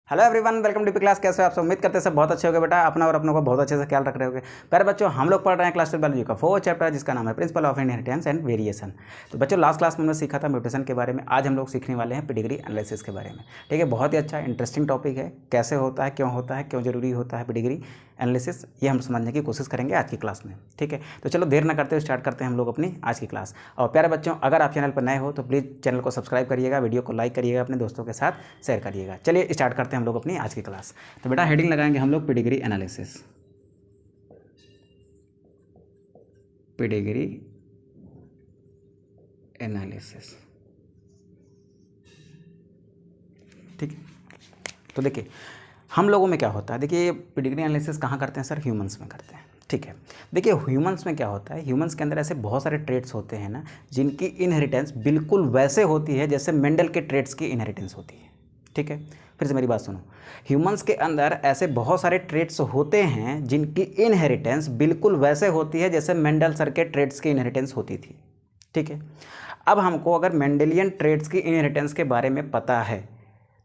Hello everyone, welcome to class. कैसे हो आप सब? उम्मीद करते हैं सब बहुत अच्छे होंगे बेटा, अपना और अपनों को बहुत अच्छे से ख्याल रख रहे होंगे। प्यारे बच्चों, हम लोग पढ़ रहे हैं क्लास 12 बायोलॉजी का 4th चैप्टर, जिसका नाम है principle of inheritance and variation. तो बच्चों, लास्ट क्लास में हमने सीखा था म्यूटेशन के बारे में। आज हम लोग सीखने वाले हैं पेडिग्री एनालिसिस के बारे में। ठीक है, बहुत ही अच्छा इंटरेस्टिंग टॉपिक है। कैसे होता है, क्यों जरूरी होता है पेडिग्री एनालिसिस, ये हम समझने की कोशिश करेंगे आज की क्लास में। ठीक है, तो चलो देर ना करते हुए स्टार्ट करते हैं हम लोग अपनी आज की क्लास। और प्यारे बच्चों, अगर आप चैनल पर नए हो तो प्लीज़ चैनल को सब्सक्राइब करिएगा, वीडियो को लाइक करिएगा, अपने दोस्तों के साथ शेयर करिएगा। चलिए स्टार्ट करते हैं हम लोग अपनी आज की क्लास। तो बेटा हेडिंग लगाएंगे हम लोग पेडिग्री एनालिसिस। पेडिग्री एनालिसिस, ठीक है। तो देखिए हम लोगों में क्या होता है, देखिए पेडिग्री एनालिसिस कहाँ करते हैं सर? ह्यूमंस में करते हैं। ठीक है, देखिए ह्यूमंस में क्या होता है, ह्यूमंस के अंदर ऐसे बहुत सारे ट्रेट्स होते हैं ना, जिनकी इनहेरिटेंस बिल्कुल वैसे होती है जैसे मेंडल के ट्रेट्स की इनहेरिटेंस होती है। ठीक है, फिर से मेरी बात सुनो। ह्यूमंस के अंदर ऐसे बहुत सारे ट्रेट्स होते हैं जिनकी इनहेरिटेंस बिल्कुल वैसे होती है जैसे मेंडल सर के ट्रेट्स की इनहेरिटेंस होती थी। ठीक है, अब हमको अगर मेंडेलियन ट्रेट्स की इनहेरिटेंस के बारे में पता है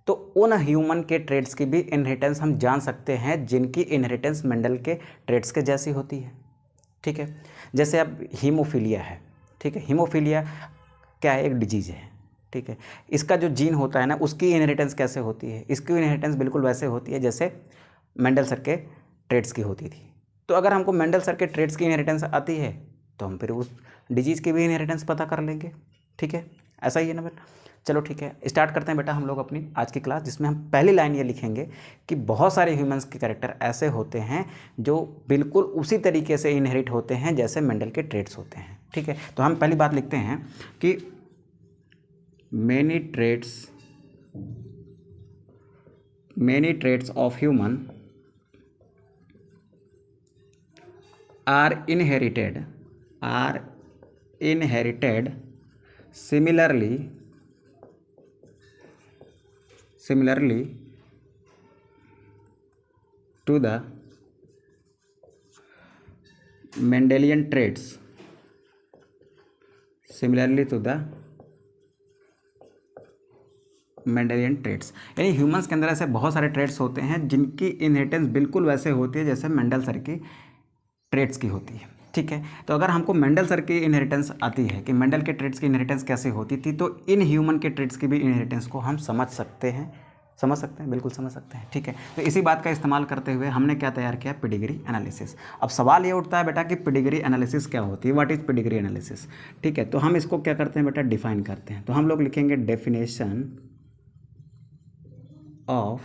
तो उन ह्यूमन के ट्रेट्स की भी इनहेरिटेंस हम जान सकते हैं जिनकी इनहेरिटेंस मेंडल के ट्रेट्स के जैसी होती है। ठीक है, जैसे अब हीमोफीलिया है। ठीक है, हीमोफीलिया क्या है? एक डिजीज़ है। ठीक है, इसका जो जीन होता है ना, उसकी इनहेरिटेंस कैसे होती है? इसकी इनहेरिटेंस बिल्कुल वैसे होती है जैसे मेंडल सर के ट्रेट्स की होती थी। तो अगर हमको मेंडल सर के ट्रेट्स की इनहेरिटेंस आती है तो हम फिर उस डिजीज़ की भी इनहेरिटेंस पता कर लेंगे। ठीक है, ऐसा ही है ना बेटा? चलो ठीक है, स्टार्ट करते हैं बेटा हम लोग अपनी आज की क्लास, जिसमें हम पहली लाइन ये लिखेंगे कि बहुत सारे ह्यूमंस के कैरेक्टर ऐसे होते हैं जो बिल्कुल उसी तरीके से इनहेरिट होते हैं जैसे मेंडल के ट्रेट्स होते हैं। ठीक है, तो हम पहली बात लिखते हैं कि many traits of human are inherited similarly to the Mendelian traits, Mendelian traits. यानी ह्यूमंस के अंदर ऐसे बहुत सारे ट्रेट्स होते हैं जिनकी इनहेरिटेंस बिल्कुल वैसे होती है जैसे मेंडल सर की ट्रेट्स की होती है। ठीक है, तो अगर हमको मेंडल सर की इनहेरिटेंस आती है कि मेंडल के ट्रेट्स की इनहेरिटेंस कैसे होती थी, तो इन ह्यूमन के ट्रेट्स की भी इनहेरिटेंस को हम समझ सकते हैं, बिल्कुल समझ सकते हैं। ठीक है, तो इसी बात का इस्तेमाल करते हुए हमने क्या तैयार किया? Pedigree analysis. अब सवाल ये उठता है बेटा कि पेडिग्री एनालिसिस क्या होती है? What is pedigree analysis? ठीक है, तो हम इसको क्या करते हैं बेटा? डिफाइन करते हैं। तो हम लोग लिखेंगे डेफिनेशन ऑफ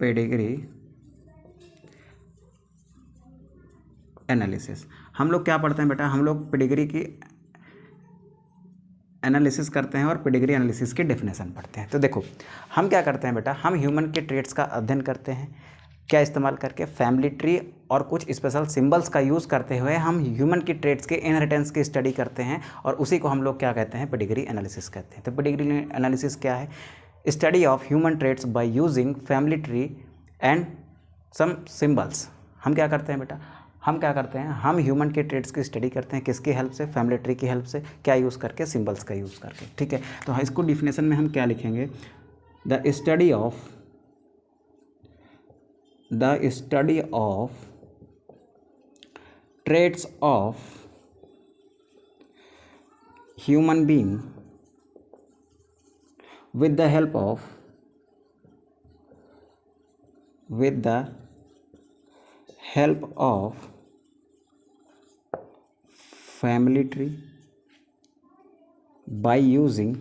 पेडिग्री एनालिसिस। हम लोग क्या पढ़ते हैं बेटा? हम लोग पेडिग्री की एनालिसिस करते हैं और पेडिग्री एनालिसिस की डेफिनेशन पढ़ते हैं। तो देखो हम क्या करते हैं बेटा, हम ह्यूमन के ट्रेट्स का अध्ययन करते हैं। क्या इस्तेमाल करके? फैमिली ट्री और कुछ स्पेशल सिंबल्स का यूज़ करते हुए हम ह्यूमन की ट्रेट्स के इनहेरिटेंस की स्टडी करते हैं, और उसी को हम लोग क्या कहते हैं? पेडिग्री एनालिसिस कहते हैं। तो पेडिग्री एनालिसिस क्या है? Study of human traits by using family tree and some symbols. हम क्या करते हैं बेटा? हम ह्यूमन के ट्रेट्स की स्टडी करते हैं। किसकी हेल्प से? फैमिली ट्री की हेल्प से। क्या यूज़ करके? सिंबल्स का यूज़ करके। ठीक है, तो इसको डिफिनेशन में हम क्या लिखेंगे? The study of traits of human being with the help of family tree by using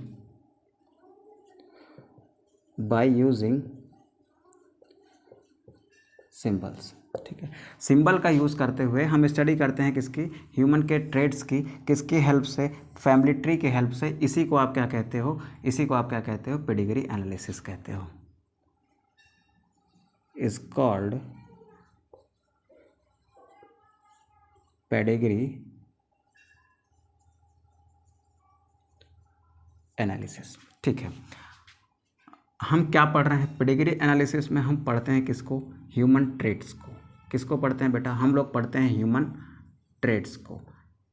symbols. ठीक है, सिंबल का यूज़ करते हुए हम स्टडी करते हैं किसकी? ह्यूमन के ट्रेड्स की। किसकी हेल्प से? फैमिली ट्री की हेल्प से। इसी को आप क्या कहते हो? पेडिग्री एनालिसिस कहते हो। Is called pedigree analysis. ठीक है, हम क्या पढ़ रहे हैं? पेडिग्री एनालिसिस में हम पढ़ते हैं किसको? ह्यूमन ट्रेट्स को। किसको पढ़ते हैं बेटा? हम लोग पढ़ते हैं ह्यूमन ट्रेट्स को।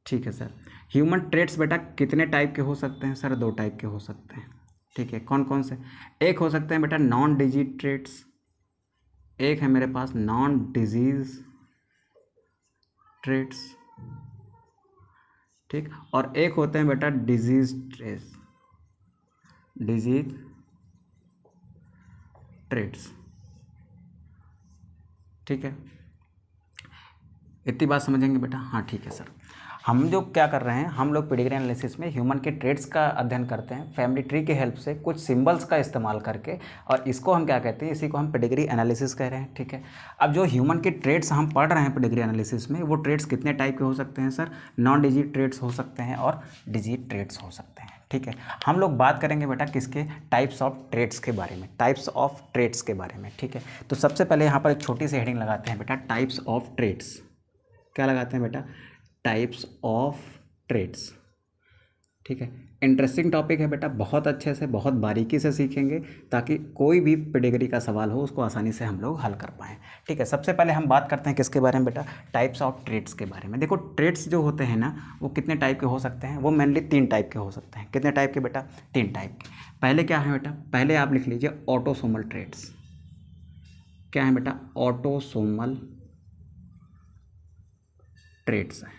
ठीक है सर, ह्यूमन ट्रेट्स बेटा कितने टाइप के हो सकते हैं सर? 2 टाइप के हो सकते हैं। ठीक है, कौन कौन से? एक हो सकते हैं बेटा नॉन डिजीज ट्रेट्स, एक है मेरे पास नॉन डिजीज ट्रेट्स, ठीक, और एक होते हैं बेटा डिजीज ट्रेट्स, डिजीज ट्रेट्स, ठीक है। इतनी बात समझेंगे बेटा? हाँ ठीक है सर। हम जो क्या कर रहे हैं, हम लोग पेडिग्री एनालिसिस में ह्यूमन के ट्रेड्स का अध्ययन करते हैं फैमिली ट्री के हेल्प से, कुछ सिंबल्स का इस्तेमाल करके, और इसको हम क्या कहते हैं, इसी को हम पेडिग्री एनालिसिस कह रहे हैं, ठीक है। अब जो ह्यूमन के ट्रेड्स हम पढ़ रहे हैं पेडिग्री एनालिसिस में, वो ट्रेड्स कितने टाइप के हो सकते हैं सर? नॉन डिजीज ट्रेड्स हो सकते हैं और डिजीज ट्रेड्स हो सकते हैं, ठीक है। हम लोग बात करेंगे बेटा किसके? टाइप्स ऑफ ट्रेड्स के बारे में, टाइप्स ऑफ ट्रेड्स के बारे में, ठीक है। तो सबसे पहले यहाँ पर एक छोटी सी हेडिंग लगाते हैं बेटा, टाइप्स ऑफ ट्रेड्स। क्या लगाते हैं बेटा? टाइप्स ऑफ ट्रेड्स, ठीक है। इंटरेस्टिंग टॉपिक है बेटा, बहुत अच्छे से, बहुत बारीकी से सीखेंगे ताकि कोई भी पेडिग्री का सवाल हो उसको आसानी से हम लोग हल कर पाएँ, ठीक है। सबसे पहले हम बात करते हैं किसके बारे में बेटा? टाइप्स ऑफ ट्रेड्स के बारे में। देखो ट्रेड्स जो होते हैं ना, वो कितने टाइप के हो सकते हैं? वो मेनली 3 टाइप के हो सकते हैं। कितने टाइप के बेटा? 3 टाइप के। पहले क्या है बेटा? पहले आप लिख लीजिए ऑटोसोमल ट्रेड्स। क्या है बेटा? ऑटोसोमल ट्रेड्स हैं,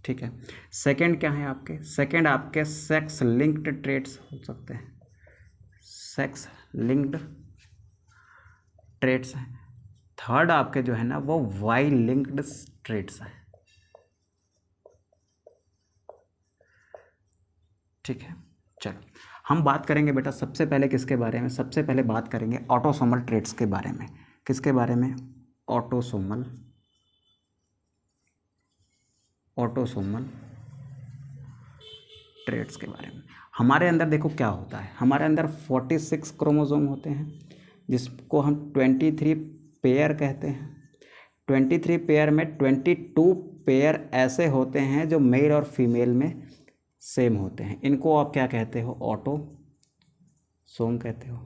ठीक है। सेकंड क्या है आपके? सेकंड आपके सेक्स लिंक्ड ट्रेड्स हो सकते हैं, सेक्स लिंक्ड ट्रेड्स हैं। थर्ड आपके जो है ना, वो वाई लिंक्ड ट्रेड्स हैं, ठीक है। चलो हम बात करेंगे बेटा सबसे पहले किसके बारे में? सबसे पहले बात करेंगे ऑटोसोमल ट्रेड्स के बारे में। किसके बारे में? ऑटोसोमल ट्रेड्स के बारे में। हमारे अंदर देखो क्या होता है, हमारे अंदर 46 क्रोमोसोम होते हैं, जिसको हम 23 पेयर कहते हैं। 23 पेयर में 22 पेयर ऐसे होते हैं जो मेल और फीमेल में सेम होते हैं। इनको आप क्या कहते हो? ऑटोसोम कहते हो।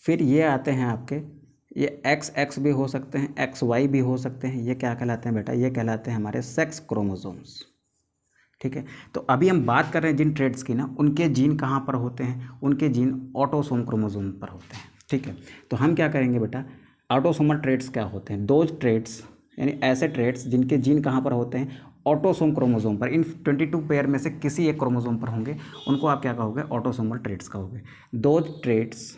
फिर ये आते हैं आपके, ये XX भी हो सकते हैं, XY भी हो सकते हैं। ये क्या कहलाते हैं बेटा? ये कहलाते हैं हमारे सेक्स क्रोमोसोम्स, ठीक है। तो अभी हम बात कर रहे हैं जिन ट्रेड्स की ना, उनके जीन कहाँ पर होते हैं? उनके जीन ऑटोसोम क्रोमोसोम पर होते हैं, ठीक है। तो हम क्या करेंगे बेटा? ऑटोसोमल ट्रेड्स क्या होते हैं? दो ट्रेड्स, यानी ऐसे ट्रेड्स जिनके जीन कहाँ पर होते हैं? ऑटोसोम क्रोमोसोम पर। इन 22 पेयर में से किसी एक क्रोमोसोम पर होंगे, उनको आप क्या कहोगे? ऑटोसोमल ट्रेड्स कहोगे। दो trades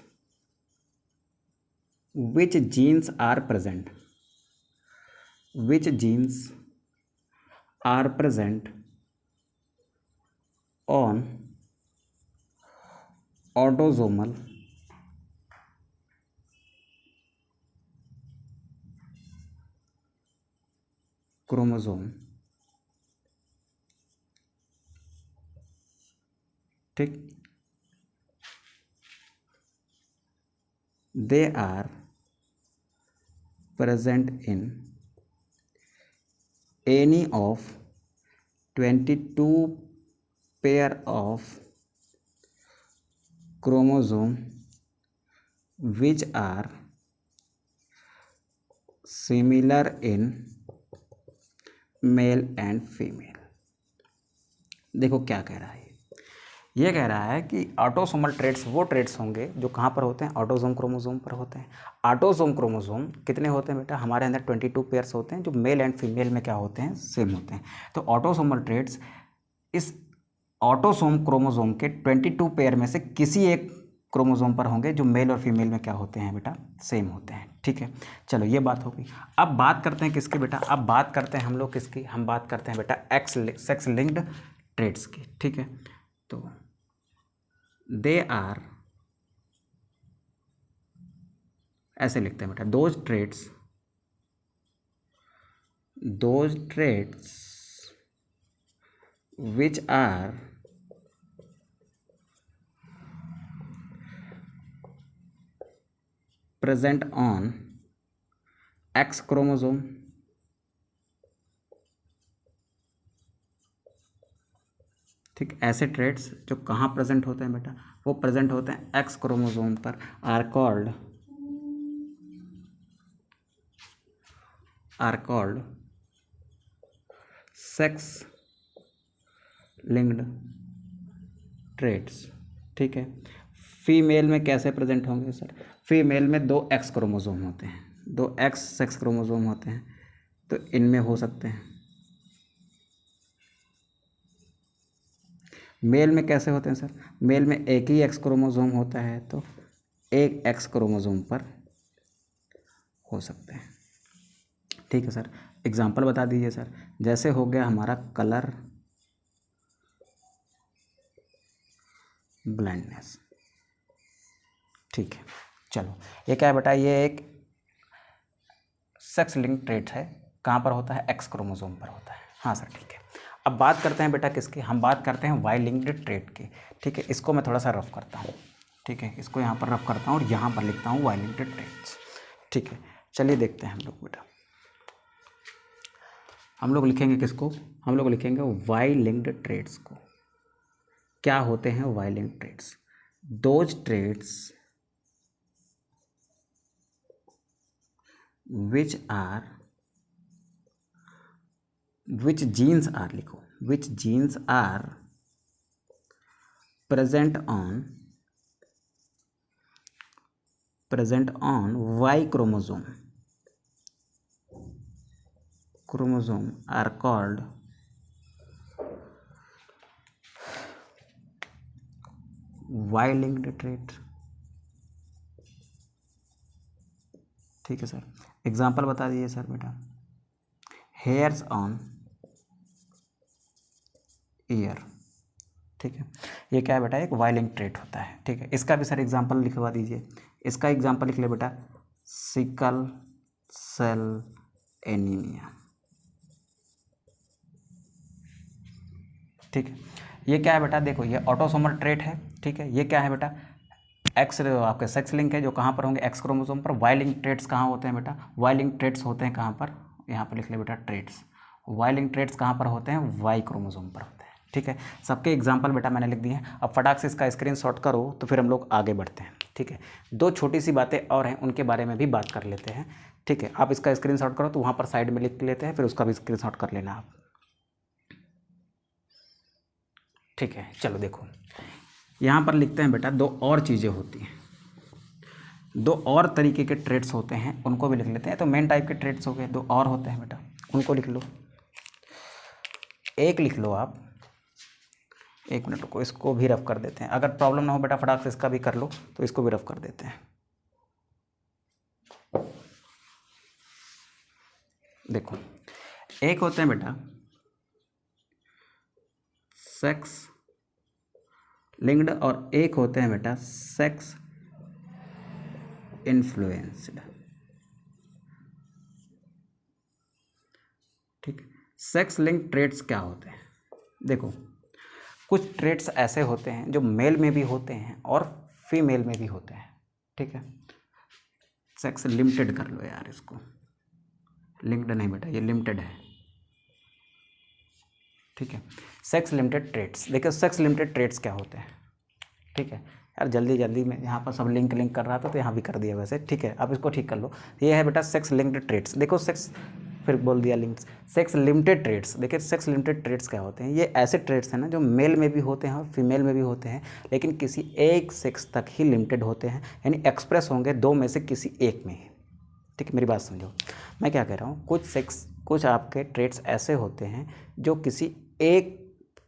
which genes are present, which genes are present on autosomal chromosome, ठीक, they are present in any of 22 pair of chromosome which are similar in male and female. देखो क्या कह रहा है, ये कह रहा है कि ऑटोसोमल ट्रेड्स वो ट्रेड्स होंगे जो कहाँ पर होते हैं? ऑटोसोम क्रोमोसोम पर होते हैं। ऑटोसोम क्रोमोसोम कितने होते हैं बेटा? हमारे अंदर 22 पेयर्स होते हैं जो मेल एंड फीमेल में क्या होते हैं? सेम होते हैं। तो ऑटोसोमल ट्रेड्स इस ऑटोसोम क्रोमोसोम के 22 पेयर में से किसी एक क्रोमोसोम पर होंगे जो मेल और फीमेल में क्या होते हैं बेटा? सेम होते हैं, ठीक है। चलो ये बात होगी। अब बात करते हैं किसके बेटा? अब बात करते हैं हम लोग किसकी? हम बात करते हैं बेटा सेक्स लिंक्ड ट्रेड्स की, ठीक है। तो दे आर, ऐसे लिखते हैं बेटा, those traits which are present on X chromosome, ठीक। ऐसे ट्रेड्स जो कहाँ प्रेजेंट होते हैं बेटा? वो प्रेजेंट होते हैं X क्रोमोसोम पर, are called sex linked traits, ठीक है। फीमेल में कैसे प्रेजेंट होंगे सर? फीमेल में 2 एक्स क्रोमोसोम होते हैं, 2 एक्स सेक्स क्रोमोसोम होते हैं, तो इनमें हो सकते हैं। मेल में कैसे होते हैं सर? मेल में एक ही एक्स क्रोमोसोम होता है, तो एक एक्स क्रोमोसोम पर हो सकते हैं। ठीक है सर, एग्जाम्पल बता दीजिए सर। जैसे हो गया हमारा कलर ब्लाइंडनेस। ठीक है, चलो ये क्या है बेटा? ये एक सेक्स लिंक ट्रेट है। कहाँ पर होता है? एक्स क्रोमोसोम पर होता है। हाँ सर, ठीक है। अब बात करते हैं बेटा किसकी? हम बात करते हैं वाई लिंक्ड ट्रेट की। ठीक है, इसको मैं थोड़ा सा रफ करता हूँ। ठीक है, इसको यहाँ पर रफ करता हूँ और यहाँ पर लिखता हूँ वाई लिंक्ड ट्रेट्स। ठीक है, चलिए देखते हैं हम लोग बेटा। हम लोग लिखेंगे किसको? हम लोग लिखेंगे वाई लिंक्ड ट्रेट्स को। क्या होते हैं Y linked traits? Those traits which genes are, लिखो, which genes are present on Y chromosome are called Y linked trait। ठीक है सर, एग्जाम्पल बता दीजिए सर बेटा। Hairs on year. ठीक है, ये क्या है बेटा? एक वाई लिंक्ड ट्रेट होता है। ठीक है, इसका भी सर एग्जाम्पल लिखवा दीजिए। इसका एग्जाम्पल लिख ले बेटा, सिकल सेल एनीमिया। ठीक है, ये क्या है बेटा? देखो, ये ऑटोसोमल ट्रेट है। ठीक है, ये क्या है बेटा? एक्स आपके सेक्स लिंक है, जो कहाँ पर होंगे? एक्स क्रोमोसोम पर। वाई लिंक ट्रेट्स कहाँ होते हैं बेटा? वाई लिंक ट्रेट्स होते हैं कहाँ पर? यहाँ पर लिख ले बेटा, ट्रेट्स। वाई लिंक ट्रेट्स कहाँ पर होते हैं? वाई क्रोमोसोम पर होते हैं। ठीक है, सबके एग्जाम्पल बेटा मैंने लिख दिए हैं। अब फटाक से इसका स्क्रीनशॉट करो, तो फिर हम लोग आगे बढ़ते हैं। ठीक है, 2 छोटी सी बातें और हैं, उनके बारे में भी बात कर लेते हैं। ठीक है, आप इसका स्क्रीनशॉट करो तो वहाँ पर साइड में लिख लेते हैं, फिर उसका भी स्क्रीनशॉट कर लेना आप। ठीक है, चलो देखो, यहाँ पर लिखते हैं बेटा 2 और चीज़ें होती हैं, 2 और तरीके के ट्रेड्स होते हैं, उनको भी लिख लेते हैं। तो मेन टाइप के ट्रेड्स हो गए, 2 और होते हैं बेटा, उनको लिख लो। एक लिख लो आप, 1 मिनट को इसको भी रफ कर देते हैं। अगर प्रॉब्लम ना हो बेटा, फटाक से इसका भी कर लो, तो इसको भी रफ कर देते हैं। देखो, एक होते हैं बेटा सेक्स लिंक्ड और एक होते हैं बेटा सेक्स इन्फ्लुएंस्ड। ठीक, सेक्स लिंक ट्रेट्स क्या होते हैं? देखो, कुछ ट्रेट्स ऐसे होते हैं जो मेल में भी होते हैं और फीमेल में भी होते हैं। ठीक है, सेक्स लिमिटेड कर लो यार इसको, लिंक्ड नहीं बेटा, ये लिमिटेड है। ठीक है, सेक्स लिमिटेड ट्रेट्स। देखो, सेक्स लिमिटेड ट्रेट्स क्या होते हैं? ठीक है यार, जल्दी जल्दी में यहाँ पर सब लिंक कर रहा था, तो यहाँ भी कर दिया वैसे। ठीक है, अब इसको ठीक कर लो। ये है बेटा सेक्स लिंक्ड ट्रेट्स। देखो, सेक्स, फिर बोल दिया लिंक्स, सेक्स लिमिटेड ट्रेट्स। देखिए, सेक्स लिमिटेड ट्रेट्स क्या होते हैं? ये ऐसे ट्रेट्स हैं ना, जो मेल में भी होते हैं और फीमेल में भी होते हैं, लेकिन किसी एक सेक्स तक ही लिमिटेड होते हैं, यानी एक्सप्रेस होंगे 2 में से किसी एक में ही। ठीक है, मेरी बात समझो, मैं क्या कह रहा हूँ। कुछ आपके ट्रेट्स ऐसे होते हैं जो किसी एक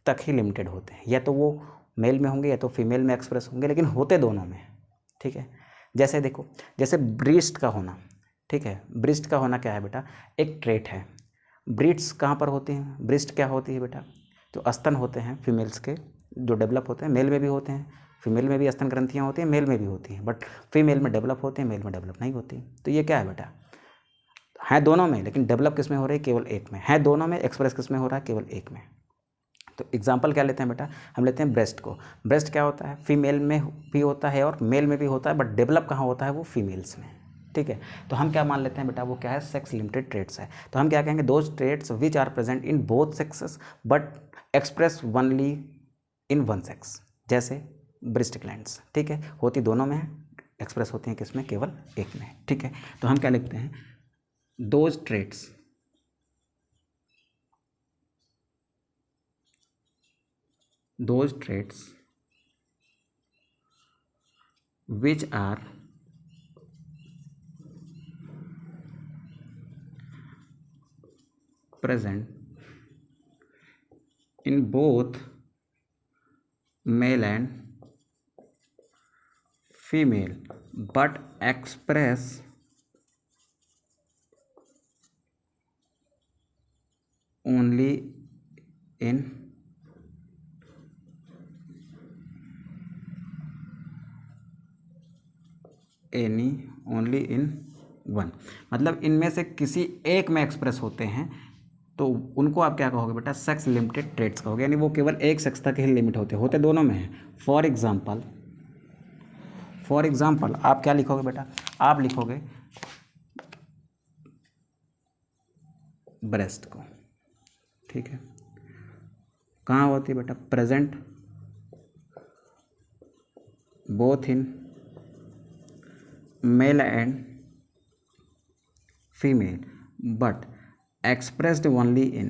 तक ही लिमिटेड होते हैं, या तो वो मेल में होंगे या तो फीमेल में एक्सप्रेस होंगे, लेकिन होते दोनों में। ठीक है, जैसे देखो, जैसे ब्रीस्ट का होना। ठीक है, ब्रीस्ट का होना क्या है बेटा? एक ट्रेट है। ब्रीड्स कहाँ पर होती हैं? ब्रीस्ट क्या होती है बेटा? जो स्तन होते हैं फीमेल्स के, जो डेवलप होते हैं, मेल में भी होते हैं, फीमेल में भी स्तन ग्रंथियाँ होती हैं, मेल में भी होती हैं, बट फीमेल में डेवलप होते हैं, मेल में डेवलप नहीं होती। तो ये क्या है बेटा? है दोनों में, लेकिन डेवलप किस में हो रही है? केवल एक में। है दोनों में, एक्सप्रेस किस में हो रहा है? केवल एक में। तो एग्जाम्पल क्या लेते हैं बेटा? हम लेते हैं ब्रेस्ट को। ब्रेस्ट क्या होता है? फीमेल में भी होता है और मेल में भी होता है, बट डेवलप कहाँ होता है? वो फीमेल्स में। ठीक है, तो हम क्या मान लेते हैं बेटा? वो क्या है? सेक्स लिमिटेड ट्रेट्स है। तो हम क्या कहेंगे? Those traits which are present in both sexes but express only in one sex. जैसे ब्रेस्ट ग्लैंड्स। ठीक है, होती दोनों में है, एक्सप्रेस होती हैं किसमें? केवल एक में। ठीक है, तो हम क्या लिखते हैं? Those traits which are present in both male and female but express only in only in one, मतलब इनमें से किसी एक में एक्सप्रेस होते हैं तो उनको आप क्या कहोगे बेटा, सेक्स लिमिटेड ट्रेट्स कहोगे, यानी वो केवल एक सेक्स तक ही लिमिट होते दोनों में हैं। फॉर एग्जाम्पल आप क्या लिखोगे बेटा, आप लिखोगे ब्रेस्ट को, ठीक है, कहाँ होती है बेटा, present both in male and female but expressed only in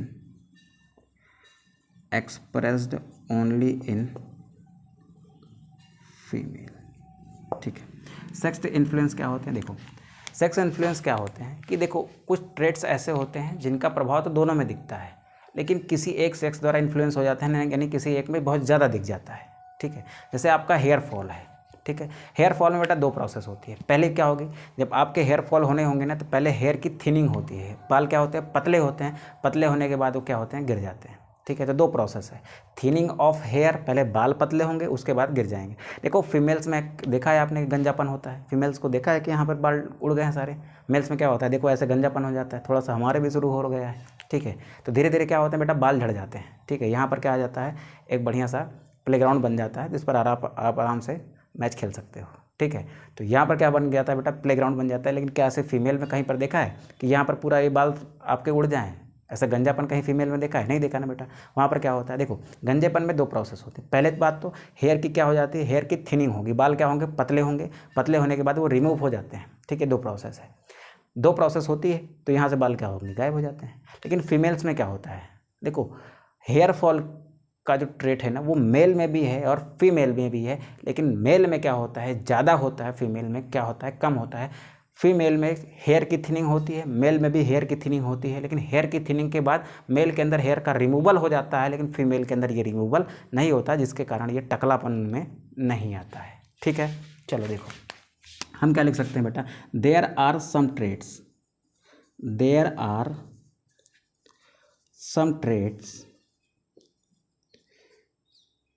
female, ठीक है। सेक्स इन्फ्लुएंस क्या होते हैं, देखो सेक्स इन्फ्लुएंस क्या होते हैं कि देखो कुछ ट्रेट्स ऐसे होते हैं जिनका प्रभाव तो दोनों में दिखता है, लेकिन किसी एक सेक्स द्वारा इन्फ्लुएंस हो जाता है, यानी किसी एक में बहुत ज़्यादा दिख जाता है, ठीक है। जैसे आपका हेयर फॉल है, ठीक है, हेयर फॉल में बेटा दो प्रोसेस होती है। पहले क्या होगी, जब आपके हेयर फॉल होने होंगे ना तो पहले हेयर की थिनिंग होती है, बाल क्या होते हैं, पतले होते हैं, पतले होने के बाद वो क्या होते हैं, गिर जाते हैं, ठीक है। तो दो प्रोसेस है, थिनिंग ऑफ हेयर, पहले बाल पतले होंगे उसके बाद गिर जाएंगे। देखो फीमेल्स में देखा है आपने, गंजापन होता है, फीमेल्स को देखा है कि यहाँ पर बाल उड़ गए हैं सारे। मेल्स में क्या होता है, देखो ऐसे गंजापन हो जाता है, थोड़ा सा हमारे भी शुरू हो गया है, ठीक है। तो धीरे धीरे क्या होता है बेटा, बाल झड़ जाते हैं, ठीक है। यहाँ पर क्या आ जाता है, एक बढ़िया सा प्लेग्राउंड बन जाता है जिस पर आप आराम से मैच खेल सकते हो, ठीक है। तो यहाँ पर क्या बन गया था बेटा, प्लेग्राउंड बन जाता है। लेकिन क्या ऐसे फीमेल में कहीं पर देखा है कि यहाँ पर पूरा ये बाल आपके उड़ जाएं, ऐसा गंजापन कहीं फीमेल में देखा है, नहीं देखा ना बेटा। वहाँ पर क्या होता है, देखो गंजेपन में दो प्रोसेस होते हैं। पहले बात तो हेयर की क्या हो जाती है, हेयर की थिनिंग होगी, बाल क्या होंगे, पतले होंगे, पतले होने के बाद वो रिमूव हो जाते हैं, ठीक है। दो प्रोसेस है, दो प्रोसेस होती है, तो यहाँ से बाल क्या होंगे, गायब हो जाते हैं। लेकिन फीमेल्स में क्या होता है, देखो हेयर फॉल का जो ट्रेट है ना वो मेल में भी है और फीमेल में भी है, लेकिन मेल में क्या होता है, ज़्यादा होता है, फीमेल में क्या होता है, कम होता है। फीमेल में हेयर की थिनिंग होती है, मेल में भी हेयर की थिनिंग होती है, लेकिन हेयर की थिनिंग के बाद मेल के अंदर हेयर का रिमूवल हो जाता है, लेकिन फीमेल के अंदर ये रिमूवल नहीं होता, जिसके कारण ये टकलापन में नहीं आता है, ठीक है। चलो देखो हम क्या लिख सकते हैं बेटा, there are some traits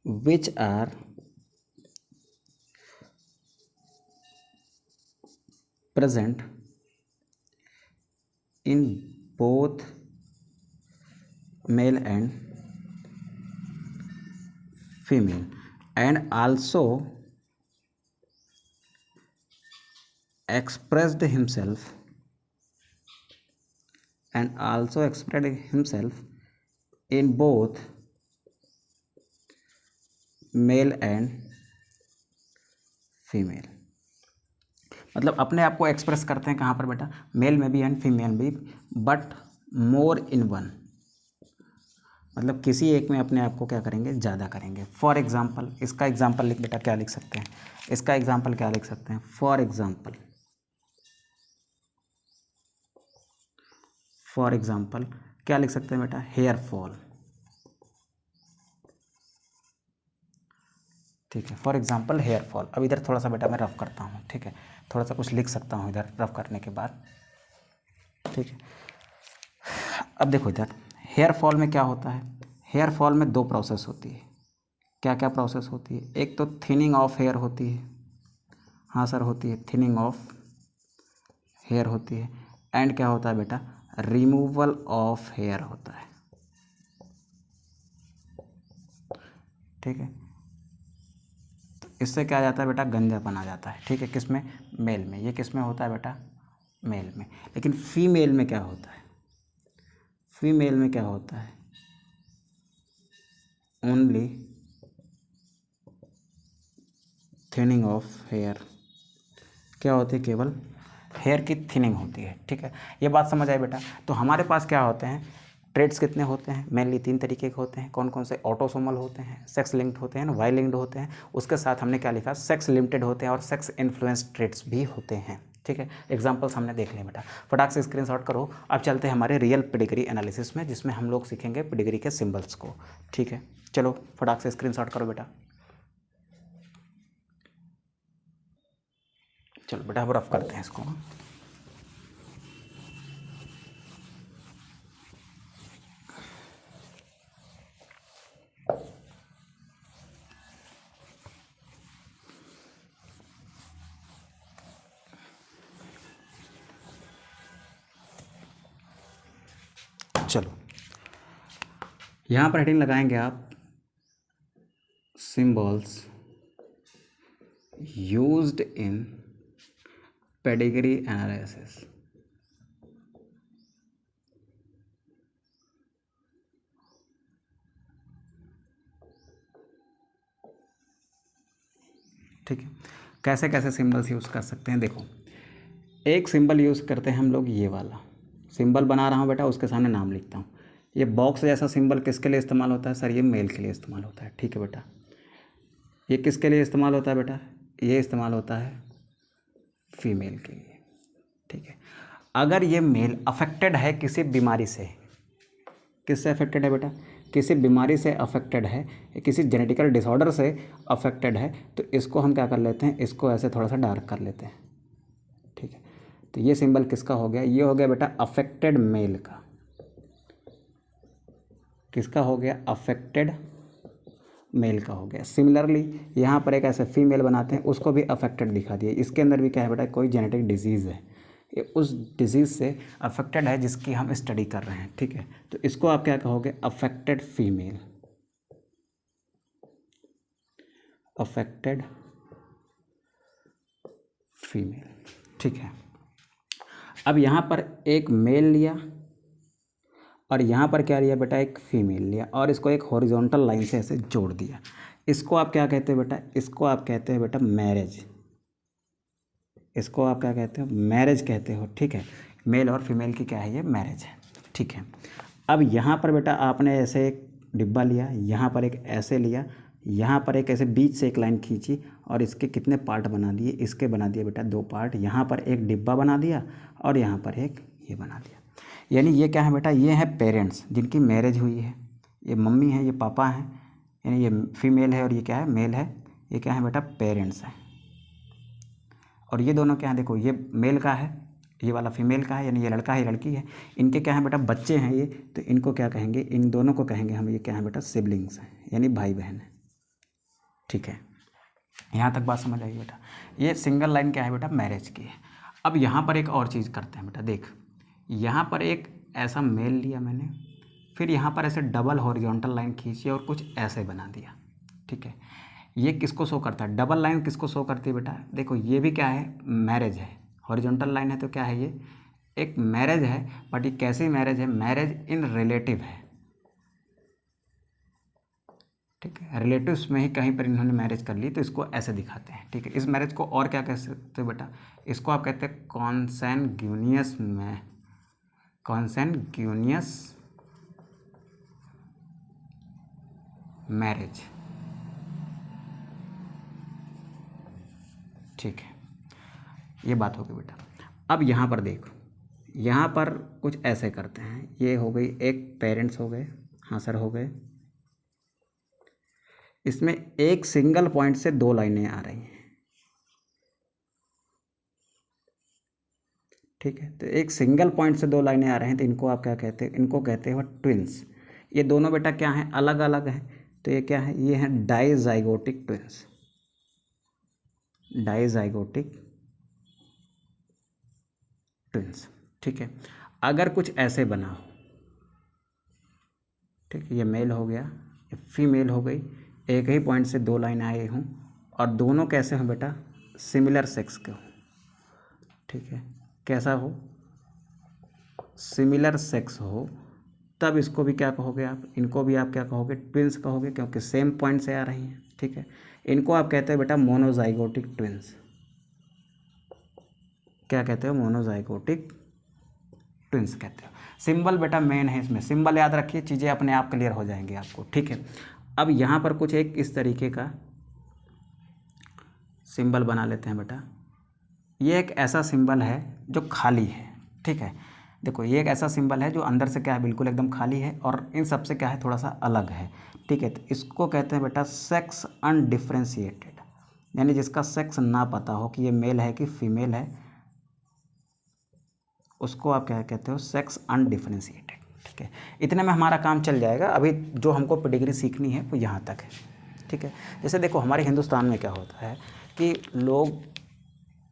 which are present in both male and female and also expressed himself in both male and female, मतलब अपने आप को एक्सप्रेस करते हैं कहाँ पर बेटा, मेल में भी एंड फीमेल में भी, बट मोर इन वन, मतलब किसी एक में अपने आप को क्या करेंगे, ज़्यादा करेंगे। फॉर एग्जाम्पल, इसका एग्जाम्पल लिख बेटा, क्या लिख सकते हैं, इसका एग्जाम्पल क्या लिख सकते हैं, फॉर एग्जाम्पल क्या लिख सकते हैं बेटा, हेयर फॉल, ठीक है। For example hair fall. अब इधर थोड़ा सा बेटा मैं रफ करता हूँ, ठीक है, थोड़ा सा कुछ लिख सकता हूँ इधर रफ करने के बाद, ठीक है। अब देखो इधर हेयर फॉल में क्या होता है, हेयर फॉल में दो प्रोसेस होती है। क्या क्या प्रोसेस होती है, एक तो थिनिंग ऑफ हेयर होती है, हाँ सर होती है, थिनिंग ऑफ हेयर होती है, एंड क्या होता है बेटा, रिमूवल ऑफ हेयर होता है, ठीक है। इससे क्या आ जाता है बेटा, गंजापन आ जाता है, ठीक है, किस में, मेल में। ये किस में होता है बेटा, मेल में। लेकिन फीमेल में क्या होता है, फीमेल में क्या होता है, ओनली थिनिंग ऑफ हेयर, क्या होती है, केवल हेयर की थिनिंग होती है, ठीक है। ये बात समझ आई बेटा। तो हमारे पास क्या होते हैं, ट्रेड्स कितने होते हैं, मेनली 3 तरीके के होते हैं। कौन कौन से? ऑटोसोमल होते हैं, सेक्स लिंक्ड होते हैं, वाई लिंक्ड होते हैं। उसके साथ हमने क्या लिखा? सेक्स लिमिटेड होते हैं और सेक्स इन्फ्लुएंस ट्रेड्स भी होते हैं। ठीक है, एग्जाम्पल्स हमने देख लिए बेटा, फटाक से स्क्रीनशॉट करो। अब चलते हैं हमारे रियल पेडिग्री एनालिसिस में, जिसमें हम लोग सीखेंगे पेडिग्री के सिंबल्स को। ठीक है, चलो फटाक से स्क्रीनशॉट करो बेटा। चलो बेटा अब रफ करते हैं इसको। चलो यहाँ पर हेडिंग लगाएंगे आप, symbols used in pedigree analysis. ठीक है, कैसे कैसे सिंबल्स यूज़ कर सकते हैं? देखो, एक सिंबल यूज़ करते हैं हम लोग, ये वाला सिंबल बना रहा हूँ बेटा, उसके सामने नाम लिखता हूँ। ये बॉक्स जैसा सिंबल किसके लिए इस्तेमाल होता है? सर ये मेल के लिए इस्तेमाल होता है। ठीक है बेटा, ये किसके लिए इस्तेमाल होता है बेटा? ये इस्तेमाल होता है फीमेल के लिए। ठीक है, अगर ये मेल अफेक्टेड है किसी बीमारी से, किससे अफेक्टेड है बेटा? किसी बीमारी से अफेक्टेड है, किसी जेनेटिकल डिसऑर्डर से अफेक्टेड है, तो इसको हम क्या कर लेते हैं? इसको ऐसे थोड़ा सा डार्क कर लेते हैं। ठीक है, तो ये सिंबल किसका हो गया? ये हो गया बेटा अफेक्टेड मेल का। किसका हो गया? अफेक्टेड मेल का हो गया। सिमिलरली यहाँ पर एक ऐसे फीमेल बनाते हैं, उसको भी अफेक्टेड दिखा दिए। इसके अंदर भी क्या है बेटा? कोई जेनेटिक डिजीज़ है, ये उस डिजीज़ से अफेक्टेड है जिसकी हम स्टडी कर रहे हैं। ठीक है, तो इसको आप क्या कहोगे? Affected female, affected female. ठीक है, अब यहाँ पर एक मेल लिया और यहाँ पर क्या लिया बेटा? एक फीमेल लिया और इसको एक हॉरिजॉन्टल लाइन से ऐसे जोड़ दिया। इसको आप क्या कहते हो बेटा? इसको आप कहते हैं बेटा मैरिज। इसको आप क्या कहते हो? मैरिज कहते हो। ठीक है, मेल और फीमेल की क्या है? ये मैरिज है। ठीक है, अब यहाँ पर बेटा आपने ऐसे एक डिब्बा लिया, यहाँ पर एक ऐसे लिया, यहाँ पर एक ऐसे बीच से एक लाइन खींची और इसके कितने पार्ट बना दिए? इसके बना दिए बेटा 2 पार्ट। यहाँ पर एक डिब्बा बना दिया और यहाँ पर एक ये बना दिया। यानी ये क्या है बेटा? ये है पेरेंट्स जिनकी मैरिज हुई है। ये मम्मी है, ये पापा हैं, यानी ये फीमेल है और ये क्या है? मेल है। ये क्या है बेटा? पेरेंट्स है। और ये दोनों क्या है? देखो, ये मेल का है, ये वाला फीमेल का है, यानी ये लड़का है, ये लड़की है। इनके क्या है बेटा? बच्चे हैं ये, तो इनको क्या कहेंगे? इन दोनों को कहेंगे हम, ये क्या है बेटा? सिबलिंग्स हैं, यानी भाई बहन है। ठीक है, यहाँ तक बात समझ आई बेटा? ये सिंगल लाइन क्या है बेटा? मैरिज की है। अब यहाँ पर एक और चीज़ करते हैं बेटा, देख, यहाँ पर एक ऐसा मेल लिया मैंने, फिर यहाँ पर ऐसे डबल हॉरिजॉन्टल लाइन खींची और कुछ ऐसे बना दिया। ठीक है, ये किसको शो करता है? डबल लाइन किसको शो करती है बेटा? देखो, ये भी क्या है? मैरिज है। हॉरिजॉन्टल लाइन है तो क्या है? ये एक मैरिज है, बट ये कैसी मैरिज है? मैरिज इन रिलेटिव है। ठीक है, रिलेटिव्स में ही कहीं पर इन्होंने मैरिज कर ली, तो इसको ऐसे दिखाते हैं। ठीक है, इस मैरिज को और क्या कह सकते हो बेटा? इसको आप कहते हैं कॉन्सैंग्यूनियस में, कॉन्सैंग्यूनियस मैरिज। ठीक है, ये बात होगी बेटा। अब यहाँ पर देखो, यहाँ पर कुछ ऐसे करते हैं। ये हो गई एक पेरेंट्स हो गए, हाँ सर हो गए। इसमें एक सिंगल पॉइंट से 2 लाइनें आ रही हैं। ठीक है, तो एक सिंगल पॉइंट से 2 लाइनें आ रहे हैं, तो इनको आप क्या कहते हैं? इनको कहते हो ट्विंस। ये दोनों बेटा क्या हैं? अलग अलग हैं, तो ये क्या है? ये हैं डाइजाइगोटिक ट्विंस, डाइजाइगोटिक ट्विंस। ठीक है, अगर कुछ ऐसे बना हो, ठीक है, ये मेल हो गया, ये फीमेल हो गई, एक ही पॉइंट से 2 लाइन आए हों और दोनों कैसे हों बेटा? सिमिलर सेक्स के हों। ठीक है, कैसा हो? सिमिलर सेक्स हो, तब इसको भी क्या कहोगे आप? इनको भी आप क्या कहोगे? ट्विंस कहोगे, क्योंकि सेम पॉइंट से आ रही हैं। ठीक है, इनको आप कहते हो बेटा मोनोजाइगोटिक ट्विंस। क्या कहते हो? मोनोजाइगोटिक ट्विंस कहते हो। सिंबल बेटा मेन है इसमें, सिंबल याद रखिए, चीज़ें अपने आप क्लियर हो जाएंगी आपको, ठीक है। अब यहाँ पर कुछ एक इस तरीके का सिंबल बना लेते हैं बेटा। ये एक ऐसा सिंबल है जो खाली है, ठीक है। देखो ये एक ऐसा सिंबल है जो अंदर से क्या है, बिल्कुल एकदम खाली है, और इन सब से क्या है, थोड़ा सा अलग है, ठीक है। तो इसको कहते हैं बेटा सेक्स अनडिफ्रेंशिएटेड, यानी जिसका सेक्स ना पता हो कि ये मेल है कि फीमेल है, उसको आप क्या कहते हो, सेक्स अनडिफ्रेंशिएटेड, ठीक है। इतने में हमारा काम चल जाएगा। अभी जो हमको पेडिग्री सीखनी है वो यहाँ तक है, ठीक है। जैसे देखो हमारे हिंदुस्तान में क्या होता है कि लोग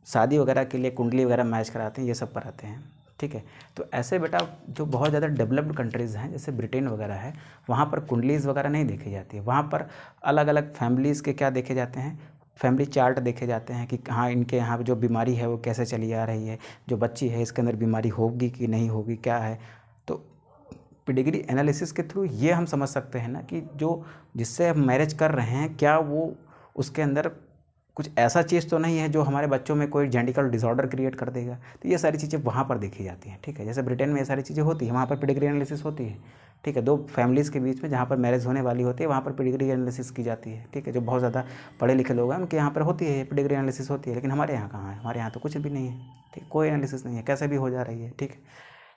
शादी वगैरह के लिए कुंडली वगैरह मैच कराते हैं, ये सब कराते हैं, ठीक है। तो ऐसे बेटा जो बहुत ज़्यादा डेवलप्ड कंट्रीज़ हैं जैसे ब्रिटेन वगैरह है, वहाँ पर कुंडलीज़ वगैरह नहीं देखी जाती है। वहाँ पर अलग अलग फैमिलीज़ के क्या देखे जाते हैं, फैमिली चार्ट देखे जाते हैं कि हाँ इनके यहाँ जो बीमारी है वो कैसे चली आ रही है, जो बच्ची है इसके अंदर बीमारी होगी कि नहीं होगी, क्या है। तो पेडिग्री एनालिसिस के थ्रू ये हम समझ सकते हैं ना कि जो जिससे हम मैरिज कर रहे हैं, क्या वो उसके अंदर कुछ ऐसा चीज़ तो नहीं है जो हमारे बच्चों में कोई जेनेटिकल डिसऑर्डर क्रिएट कर देगा। तो ये सारी चीज़ें वहाँ पर देखी जाती हैं, ठीक है। जैसे ब्रिटेन में ये सारी चीज़ें होती हैं, वहाँ पर पेडिग्री एनालिसिस होती है, ठीक है। दो फैमिलीज़ के बीच में जहाँ पर मैरिज होने वाली होती है वहाँ पर पेडिग्री एनालिसिस की जाती है, ठीक है। जो बहुत ज़्यादा पढ़े लिखे लोग हैं उनके यहाँ पर होती है पेडिग्री एनालिसिस होती है, लेकिन हमारे यहाँ कहाँ है, हमारे यहाँ तो कुछ भी नहीं है, ठीक, कोई एनालिसिस नहीं है, कैसे भी हो जा रही है, ठीक है।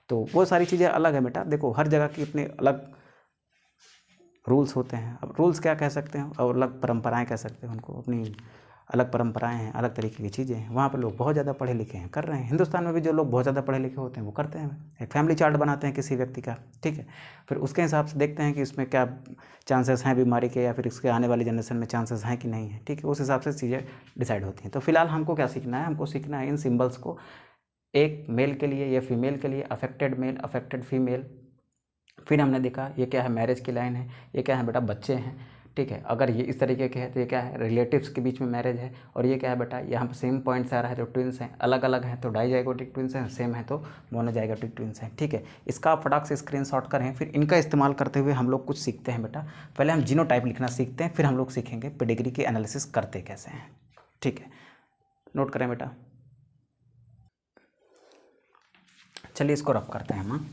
तो वो सारी चीज़ें अलग है बेटा। देखो हर जगह की अपने अलग रूल्स होते हैं। अब रूल्स क्या कह सकते हैं, और अलग परंपराएं कह सकते हैं उनको, अपनी अलग परंपराएं हैं, अलग तरीके की चीज़ें हैं। वहाँ पर लोग बहुत ज़्यादा पढ़े लिखे हैं, कर रहे हैं। हिंदुस्तान में भी जो लोग बहुत ज़्यादा पढ़े लिखे होते हैं वो करते हैं, एक फैमिली चार्ट बनाते हैं किसी व्यक्ति का, ठीक है। फिर उसके हिसाब से देखते हैं कि इसमें क्या चांसेस हैं बीमारी के, या फिर इसके आने वाली जनरेशन में चांसेस हैं कि नहीं है, ठीक है। उस हिसाब से चीज़ें डिसाइड होती हैं। तो फिलहाल हमको क्या सीखना है, हमको सीखना है इन सिम्बल्स को, एक मेल के लिए या फीमेल के लिए, अफेक्टेड मेल, अफेक्टेड फीमेल। फिर हमने देखा ये क्या है, मैरिज की लाइन है, ये क्या है बेटा, बच्चे हैं, ठीक है। अगर ये इस तरीके के है तो ये क्या है, रिलेटिव्स के बीच में मैरिज है। और ये क्या है बेटा, यहाँ पर सेम पॉइंट से आ रहा है तो ट्विंस हैं, अलग अलग हैं तो डाइजाइगोटिक ट्विंस हैं, सेम है तो मोनोजाइगोटिक ट्विंस हैं, ठीक है। इसका आप फटाक से स्क्रीनशॉट करें। फिर इनका इस्तेमाल करते हुए हम लोग कुछ सीखते हैं बेटा। पहले हम जीनोटाइप लिखना सीखते हैं, फिर हम लोग सीखेंगे पेडिग्री की एनालिसिस करते कैसे हैं, ठीक है। नोट करें बेटा। चलिए इसको रफ करते हैं हम।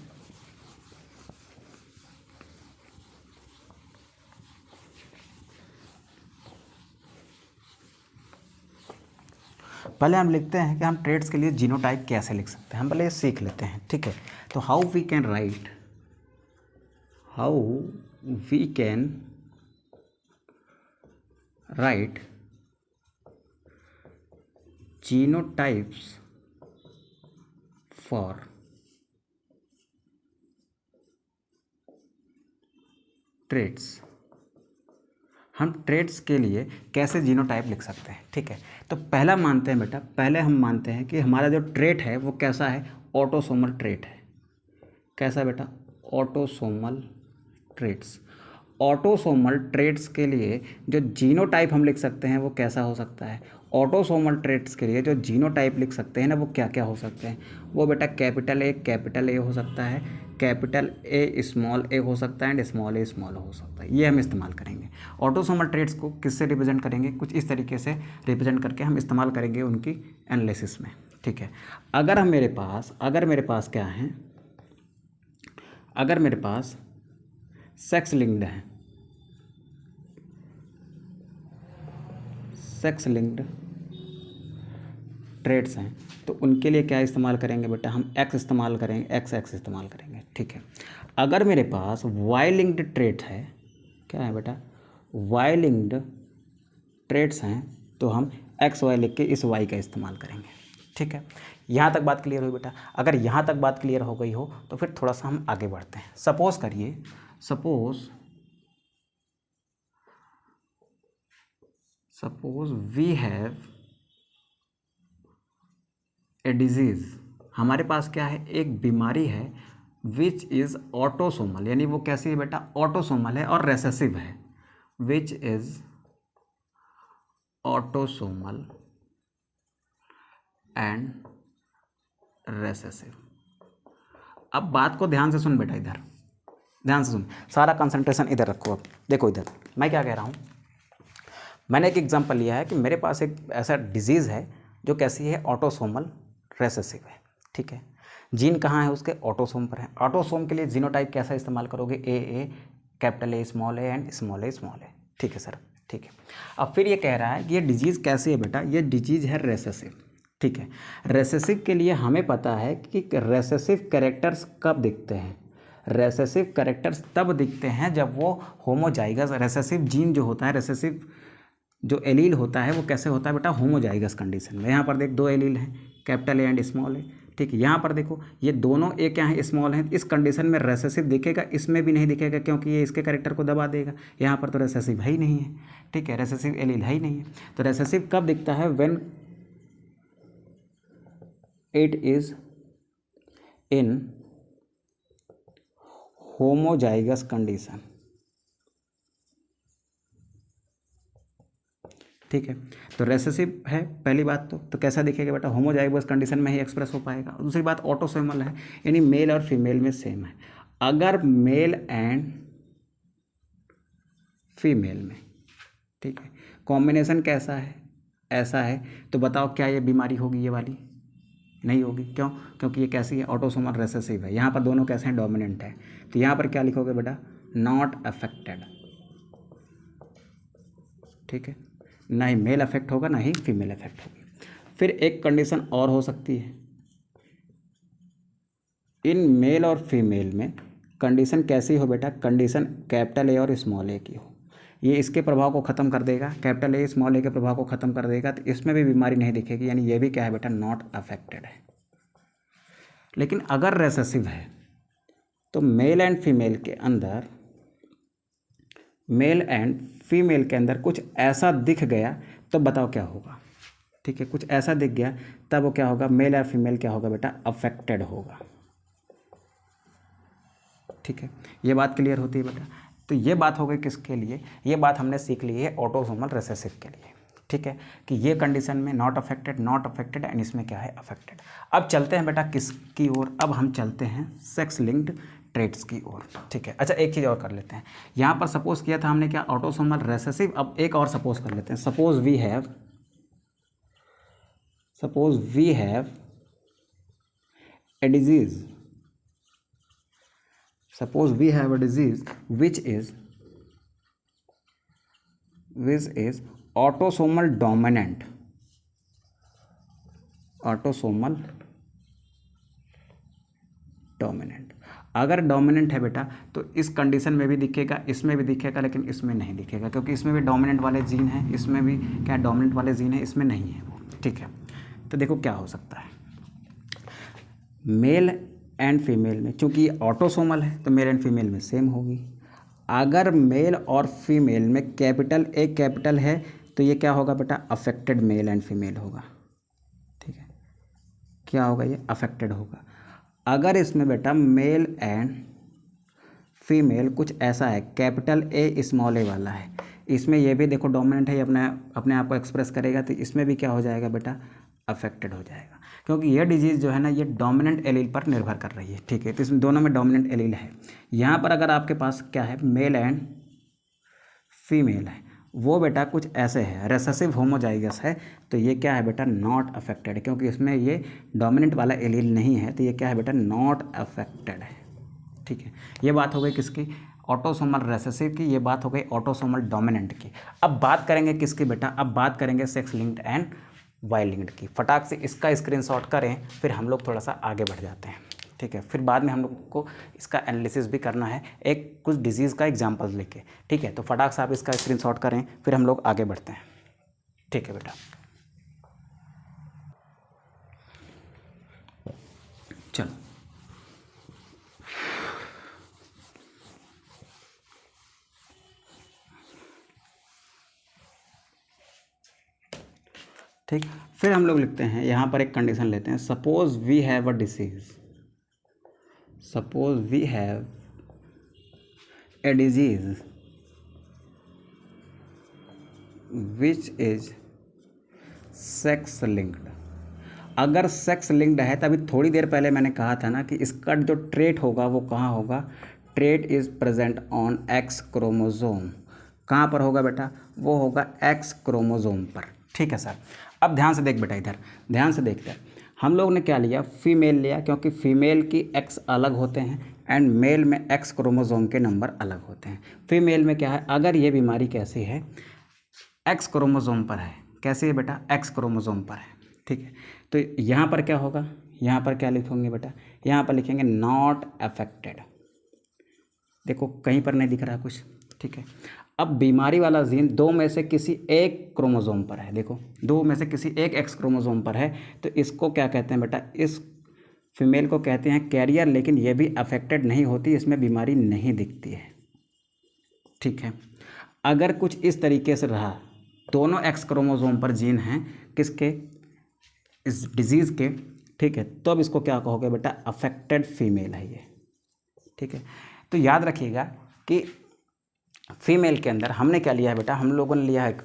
पहले हम लिखते हैं कि हम ट्रेड्स के लिए जीनोटाइप कैसे लिख सकते हैं, हम पहले ये सीख लेते हैं, ठीक है। तो how we can write genotypes for traits. हम ट्रेड्स के लिए कैसे जीनोटाइप लिख सकते हैं, ठीक है। तो पहला मानते हैं बेटा, पहले हम मानते हैं कि हमारा जो ट्रेट है वो कैसा है, ऑटोसोमल ट्रेट है। कैसा बेटा, ऑटोसोमल ट्रेट्स। ऑटोसोमल ट्रेट्स के लिए जो जीनोटाइप हम लिख सकते हैं वो कैसा हो सकता है, ऑटोसोमल ट्रेट्स के लिए जो जीनोटाइप लिख सकते हैं ना वो क्या क्या हो सकते हैं, वो बेटा कैपिटल ए हो सकता है, कैपिटल ए स्मॉल ए हो सकता है, एंड स्मॉल ए स्मॉल हो सकता है। ये हम इस्तेमाल करेंगे। ऑटोसोमल ट्रेट्स को किससे रिप्रेजेंट करेंगे, कुछ इस तरीके से रिप्रेजेंट करके हम इस्तेमाल करेंगे उनकी एनालिसिस में, ठीक है। अगर मेरे पास क्या है, अगर मेरे पास सेक्स लिंक्ड है, सेक्स लिंक्ड ट्रेड्स हैं, तो उनके लिए क्या इस्तेमाल करेंगे बेटा, हम एक्स इस्तेमाल करेंगे, एक्स इस्तेमाल करेंगे, ठीक है। अगर मेरे पास वाई लिंक्ड ट्रेड है, क्या है बेटा, वाई लिंक्ड ट्रेड्स हैं, तो हम एक्स वाई लिख के इस वाई का इस्तेमाल करेंगे, ठीक है। यहाँ तक बात क्लियर हुई बेटा। अगर यहाँ तक बात क्लियर हो गई हो तो फिर थोड़ा सा हम आगे बढ़ते हैं। सपोज करिए, suppose we have a disease, हमारे पास क्या है, एक बीमारी है, विच इज़ ऑटोसोमल, यानी वो कैसी है बेटा, ऑटोसोमल है और रेसेसिव है, which is autosomal and recessive. अब बात को ध्यान से सुन बेटा, इधर ध्यान से सुन, सारा कंसंट्रेशन इधर रखो। अब देखो इधर मैं क्या कह रहा हूँ, मैंने एक एग्जांपल लिया है कि मेरे पास एक ऐसा डिजीज़ है जो कैसी है, ऑटोसोमल रेसेसिव है, ठीक है। जीन कहाँ है उसके, ऑटोसोम पर है। ऑटोसोम के लिए जीनोटाइप कैसा इस्तेमाल करोगे, A capital A small A and small A. ठीक है सर, ठीक है। अब फिर ये कह रहा है कि ये डिजीज़ कैसी है बेटा, ये डिजीज़ है रेसेसिव। ठीक है, रेसेसिव के लिए हमें पता है कि रेसेसिव कैरेक्टर्स कब दिखते हैं, रेसेसिव कैरेक्टर्स तब दिखते हैं जब वो होमोजाइगस, रेसेसिव जीन जो होता है, रेसेसिव जो एलील होता है वो कैसे होता है बेटा, होमोजाइगस कंडीशन में। यहाँ पर देख दो एलील हैं, capital A and small A. ठीक है, यहाँ पर देखो ये दोनों ए क्या हैं, स्मॉल हैं। इस कंडीशन में रेसेसिव दिखेगा, इसमें भी नहीं दिखेगा क्योंकि ये इसके कैरेक्टर को दबा देगा। यहाँ पर तो रेसेसिव है ही नहीं है। ठीक है, रेसेसिव एलील है ही नहीं है। तो रेसेसिव कब दिखता है, when it is in homozygous condition. ठीक है, तो रेसेसिव है पहली बात तो कैसा दिखेगा बेटा, होमोजाइगस कंडीशन में ही एक्सप्रेस हो पाएगा। दूसरी बात ऑटोसोमल है, यानी मेल और फीमेल में सेम है। अगर मेल एंड फीमेल में, ठीक है, कॉम्बिनेशन कैसा है, ऐसा है, तो बताओ क्या ये बीमारी होगी, ये वाली नहीं होगी। क्यों, क्योंकि ये कैसी है, ऑटोसोमल रेसेसिव है। यहाँ पर दोनों कैसे हैं, डोमिनेंट है। तो यहाँ पर क्या लिखोगे बेटा, नॉट अफेक्टेड। ठीक है, ना ही मेल अफेक्ट होगा ना ही फीमेल अफेक्ट होगी। फिर एक कंडीशन और हो सकती है, इन मेल और फीमेल में कंडीशन कैसी हो बेटा, कंडीशन कैपिटल ए और स्मॉल ए की हो। ये इसके प्रभाव को ख़त्म कर देगा, कैपिटल ए स्मॉल ए के प्रभाव को ख़त्म कर देगा, तो इसमें भी बीमारी नहीं दिखेगी, यानी ये भी क्या है बेटा, नॉट अफेक्टेड है। लेकिन अगर रेसेसिव है तो मेल एंड फीमेल के अंदर, मेल एंड फीमेल के अंदर कुछ ऐसा दिख गया तो बताओ क्या होगा। ठीक है, कुछ ऐसा दिख गया तब वो क्या होगा, मेल और फीमेल क्या होगा बेटा, अफेक्टेड होगा। ठीक है, ये बात क्लियर होती है बेटा। तो ये बात हो गई किसके लिए, ये बात हमने सीख ली है ऑटोसोमल रेसेसिव के लिए। ठीक है, कि ये कंडीशन में नॉट अफेक्टेड एंड इसमें क्या है, अफेक्टेड। अब चलते हैं बेटा किसकी ओर, अब हम चलते हैं सेक्स लिंक्ड ट्रेट्स की ओर। ठीक है, अच्छा एक चीज़ और कर लेते हैं। यहाँ पर सपोज किया था हमने क्या, ऑटोसोमल रेसेसिव। अब एक और सपोज कर लेते हैं, suppose we have a disease, suppose we have a disease which is autosomal dominant, अगर डोमिनेंट है बेटा तो इस कंडीशन में भी दिखेगा, इसमें भी दिखेगा, लेकिन इसमें नहीं दिखेगा क्योंकि इसमें भी डोमिनेंट वाले जीन हैं, इसमें भी क्या डोमिनेंट वाले जीन हैं, इसमें नहीं है वो। ठीक है, तो देखो क्या हो सकता है, मेल एंड फीमेल में, चूँकि ऑटोसोमल है तो मेल एंड फीमेल में सेम होगी। अगर मेल और फीमेल में कैपिटल ए कैपिटल है तो ये क्या होगा बेटा, अफेक्टेड मेल एंड फीमेल होगा। ठीक है, क्या होगा, ये अफेक्टेड होगा। अगर इसमें बेटा मेल एंड फीमेल कुछ ऐसा है, कैपिटल ए स्मॉल ए वाला है, इसमें ये भी देखो डोमिनेंट है, ये अपने आप को एक्सप्रेस करेगा, तो इसमें भी क्या हो जाएगा बेटा, अफेक्टेड हो जाएगा। क्योंकि ये डिजीज़ जो है ना, ये डोमिनेंट एलील पर निर्भर कर रही है। ठीक है, तो इसमें दोनों में डोमिनेंट एलील है। यहाँ पर अगर आपके पास क्या है, मेल एंड फीमेल है, वो बेटा कुछ ऐसे है, रेसेसिव होमोजाइगस है, तो ये क्या है बेटा, नॉट अफेक्टेड, क्योंकि इसमें ये डोमिनेंट वाला एलील नहीं है, तो ये क्या है बेटा, नॉट अफेक्टेड है। ठीक है, ये बात हो गई किसकी, ऑटोसोमल रेसेसिव की, ये बात हो गई ऑटोसोमल डोमिनेंट की। अब बात करेंगे किसकी बेटा, अब बात करेंगे sex linked and Y linked की। फटाक से इसका स्क्रीनशॉट करें, फिर हम लोग थोड़ा सा आगे बढ़ जाते हैं। ठीक है, फिर बाद में हम लोग को इसका एनालिसिस भी करना है, एक कुछ डिजीज़ का एग्जांपल लेके। ठीक है, तो फटाक से आप इसका स्क्रीनशॉट करें, फिर हम लोग आगे बढ़ते हैं। ठीक है बेटा, चलो ठीक, फिर हम लोग लिखते हैं, यहाँ पर एक कंडीशन लेते हैं, suppose we have a disease, suppose we have a disease which is sex linked. अगर सेक्स लिंक्ड है, तभी थोड़ी देर पहले मैंने कहा था ना कि इसका जो ट्रेट होगा वो कहाँ होगा, trait is present on x chromosome. कहाँ पर होगा बेटा, वो होगा एक्स क्रोमोजोम पर। ठीक है सर, अब ध्यान से देख बेटा, इधर ध्यान से देखते हैं। हम लोग ने क्या लिया, फीमेल लिया, क्योंकि फीमेल की एक्स अलग होते हैं एंड मेल में एक्स क्रोमोसोम के नंबर अलग होते हैं। फीमेल में क्या है, अगर ये बीमारी कैसी है, एक्स क्रोमोसोम पर है, कैसी है बेटा, एक्स क्रोमोसोम पर है, ठीक है। तो यहाँ पर क्या होगा, यहाँ पर क्या लिखेंगे बेटा, यहाँ पर लिखेंगे नॉट अफेक्टेड। देखो कहीं पर नहीं दिख रहा कुछ, ठीक है। अब बीमारी वाला जीन दो में से किसी एक क्रोमोसोम पर है, देखो दो में से किसी एक एक्स क्रोमोसोम पर है, तो इसको क्या कहते हैं बेटा, इस फीमेल को कहते हैं कैरियर, लेकिन ये भी अफेक्टेड नहीं होती, इसमें बीमारी नहीं दिखती है, ठीक है। अगर कुछ इस तरीके से रहा, दोनों एक्स क्रोमोसोम पर जीन हैं किसके, इस डिजीज़ के, ठीक है, तो अब इसको क्या कहोगे बेटा, अफेक्टेड फीमेल है ये, ठीक है। तो याद रखिएगा कि फीमेल के अंदर हमने क्या लिया है बेटा, हम लोगों ने लिया है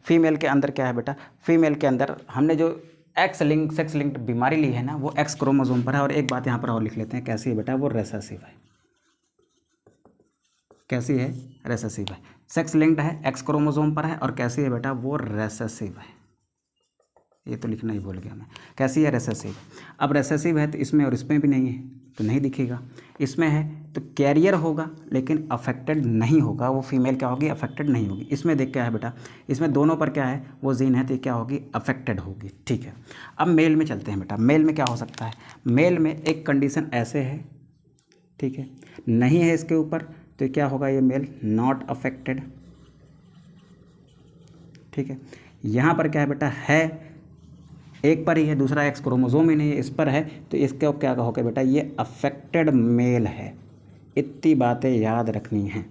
फीमेल के अंदर क्या है बेटा, फीमेल के अंदर हमने जो सेक्स लिंक्ड बीमारी ली है ना, वो एक्स क्रोमोसोम पर है। और एक बात यहाँ पर और लिख लेते हैं, कैसी है बेटा, वो रेसेसिव है। कैसी है, रेसेसिव है। सेक्स लिंक्ड है, एक्स क्रोमोसोम पर है, और कैसी है बेटा, वो रेसेसिव है। ये तो लिखना ही भूल गया मैं, कैसी है, रेसेसिव। अब रेसेसिव है तो इसमें और इसमें भी नहीं है तो नहीं दिखेगा, इसमें है तो कैरियर होगा लेकिन अफेक्टेड नहीं होगा, वो फीमेल क्या होगी, अफेक्टेड नहीं होगी। इसमें देख क्या है बेटा, इसमें दोनों पर क्या है, वो जीन है, तो क्या होगी, अफेक्टेड होगी, ठीक है। अब मेल में चलते हैं बेटा, मेल में क्या हो सकता है, मेल में एक कंडीशन ऐसे है, ठीक है, नहीं है इसके ऊपर, तो क्या होगा, ये मेल नॉट अफेक्टेड, ठीक है। यहाँ पर क्या है बेटा, है एक पर ही है, दूसरा एक्स क्रोमोसोम ही नहीं है, इस पर है, तो इसके क्या कहोगे बेटा, ये अफेक्टेड मेल है। इतनी बातें याद रखनी हैं।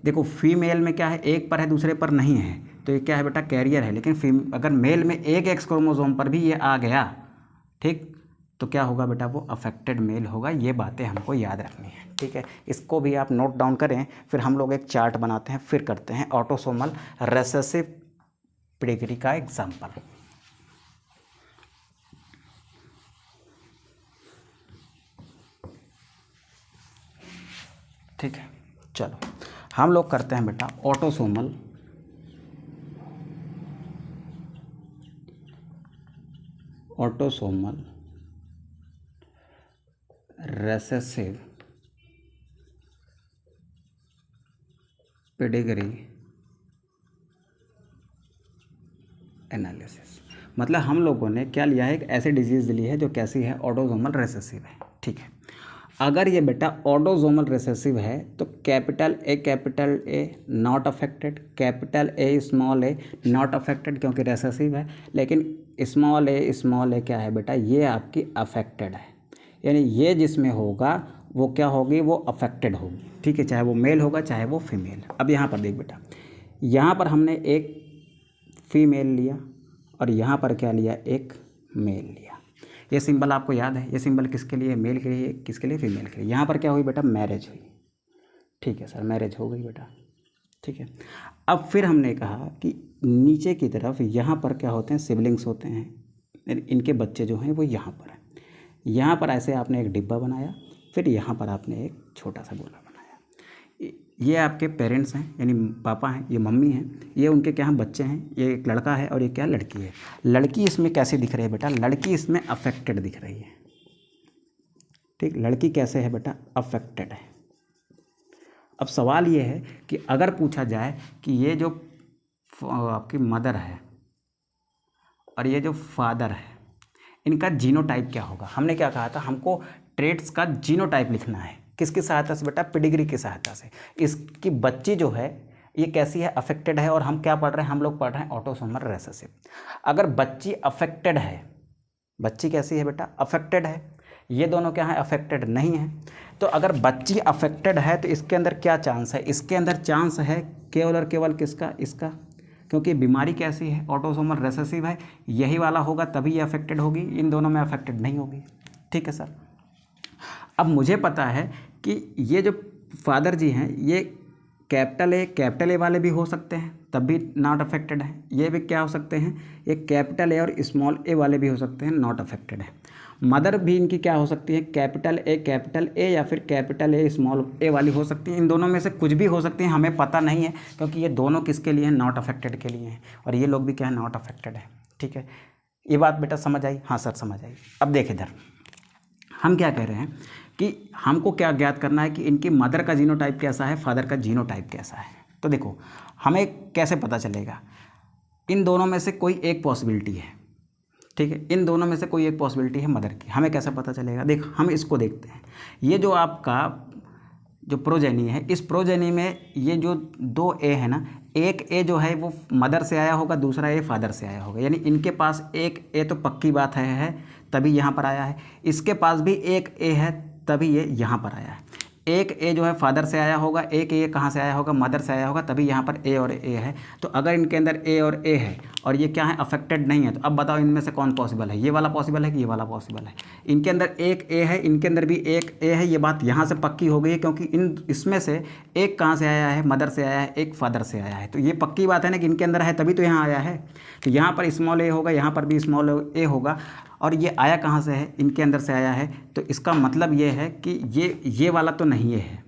देखो फीमेल में क्या है, एक पर है दूसरे पर नहीं है, तो ये क्या है बेटा, कैरियर है। लेकिन अगर मेल में एक एक्स क्रोमोसोम पर भी ये आ गया, ठीक, तो क्या होगा बेटा, वो अफेक्टेड मेल होगा। ये बातें हमको याद रखनी है, ठीक है। इसको भी आप नोट डाउन करें, फिर हम लोग एक चार्ट बनाते हैं, फिर करते हैं ऑटोसोमल रेसेसिव पेडिग्री का एग्जाम्पल। ठीक है, चलो हम लोग करते हैं बेटा ऑटोसोमल रेसेसिव पेडिग्री एनालिसिस। मतलब हम लोगों ने क्या लिया है, एक ऐसी डिजीज़ ली है जो कैसी है, ऑटोसोमल रेसेसिव है, ठीक है। अगर ये बेटा ऑटोसोमल रेसेसिव है तो capital A not affected, capital A not affected क्योंकि रेसेसिव है, लेकिन स्मॉल ए क्या है बेटा, ये आपकी अफेक्टेड है। यानी ये जिसमें होगा वो क्या होगी, वो अफेक्टेड होगी, ठीक है, चाहे वो मेल होगा चाहे वो फीमेल। अब यहाँ पर देख बेटा, यहाँ पर हमने एक फीमेल लिया और यहाँ पर क्या लिया, एक मेल लिया। ये सिंबल आपको याद है, ये सिंबल किसके लिए, मेल के लिए, किसके लिए, फीमेल के लिए। यहाँ पर क्या हुई बेटा, मैरिज हुई, ठीक है सर, मैरिज हो गई बेटा, ठीक है। अब फिर हमने कहा कि नीचे की तरफ यहाँ पर क्या होते हैं, सिबलिंग्स होते हैं, इनके बच्चे जो हैं वो यहाँ पर हैं। यहाँ पर ऐसे आपने एक डिब्बा बनाया, फिर यहाँ पर आपने एक छोटा सा गोला बनाया। ये आपके पेरेंट्स हैं, यानी पापा हैं, ये मम्मी हैं, ये उनके क्या हैं, बच्चे हैं, ये एक लड़का है और ये क्या, लड़की है। लड़की इसमें कैसी दिख रही है बेटा, लड़की इसमें अफेक्टेड दिख रही है, ठीक, लड़की कैसे है बेटा, अफेक्टेड है। अब सवाल ये है कि अगर पूछा जाए कि ये जो आपकी मदर है और ये जो फादर है, इनका जीनोटाइप क्या होगा। हमने क्या कहा था, हमको ट्रेट्स का जीनोटाइप लिखना है, किसकी सहायता से बेटा, पेडिग्री की सहायता से। इसकी बच्ची जो है ये कैसी है, अफेक्टेड है, और हम क्या पढ़ रहे हैं, हम लोग पढ़ रहे हैं ऑटोसोमल रेसेसिव। अगर बच्ची अफेक्टेड है, बच्ची कैसी है बेटा, अफेक्टेड है, ये दोनों क्या है, अफेक्टेड नहीं है। तो अगर बच्ची अफेक्टेड है तो इसके अंदर क्या चांस है, इसके अंदर चांस है केवल और केवल किसका, इसका, क्योंकि बीमारी कैसी है, ऑटोसोमल रेसेसिव है, यही वाला होगा तभी ये अफेक्टेड होगी, इन दोनों में अफेक्टेड नहीं होगी, ठीक है सर। अब मुझे पता है कि ये जो फादर जी हैं ये कैपिटल ए वाले भी हो सकते हैं तब भी नॉट अफेक्टेड है, ये भी क्या हो सकते हैं, ये कैपिटल ए और स्मॉल ए वाले भी हो सकते हैं, नॉट अफेक्टेड है। मदर भी इनकी क्या हो सकती है, कैपिटल ए या फिर कैपिटल ए स्मॉल ए वाली हो सकती है, इन दोनों में से कुछ भी हो सकती है, हमें पता नहीं है, क्योंकि ये दोनों किसके लिए हैं, नॉट अफेक्टेड के लिए हैं, और ये लोग भी क्या है, नॉट अफेक्टेड है, ठीक है। ये बात बेटा समझ आई? हाँ सर समझ आई। अब देख इधर हम क्या कह रहे हैं कि हमको क्या ज्ञात करना है कि इनकी मदर का जीनोटाइप कैसा है, फादर का जीनोटाइप कैसा है। तो देखो हमें कैसे पता चलेगा, इन दोनों में से कोई एक पॉसिबिलिटी है, ठीक है, इन दोनों में से कोई एक पॉसिबिलिटी है मदर की। हमें कैसे पता चलेगा? देख हम इसको देखते हैं, ये जो आपका जो प्रोजेनी है, इस प्रोजेनी में ये जो दो ए है ना, एक ए जो है वो मदर से आया होगा, दूसरा ए फादर से आया होगा, यानी इनके पास एक ए तो पक्की बात है तभी यहाँ पर आया है, इसके पास भी एक ए है तभी ये यहाँ पर आया है। एक ए जो है फादर से आया होगा, एक ए कहाँ से आया होगा, मदर से आया होगा, तभी यहाँ पर ए और ए है। तो अगर इनके अंदर ए और ए है और ये क्या है, अफेक्टेड नहीं है, तो अब बताओ इनमें से कौन पॉसिबल है, ये वाला पॉसिबल है कि ये वाला पॉसिबल है? इनके अंदर एक ए है, इनके अंदर भी एक ए है, ये बात यहाँ से पक्की हो गई है, क्योंकि इसमें से एक कहाँ से आया है, मदर से आया है, एक फादर से आया है। तो ये पक्की बात है ना कि इनके अंदर है तभी तो यहाँ आया है। तो यहाँ पर स्मॉल ए होगा, यहाँ पर भी स्मॉल ए होगा, और ये आया कहाँ से है, इनके अंदर से आया है। तो इसका मतलब ये है कि ये वाला तो नहीं है,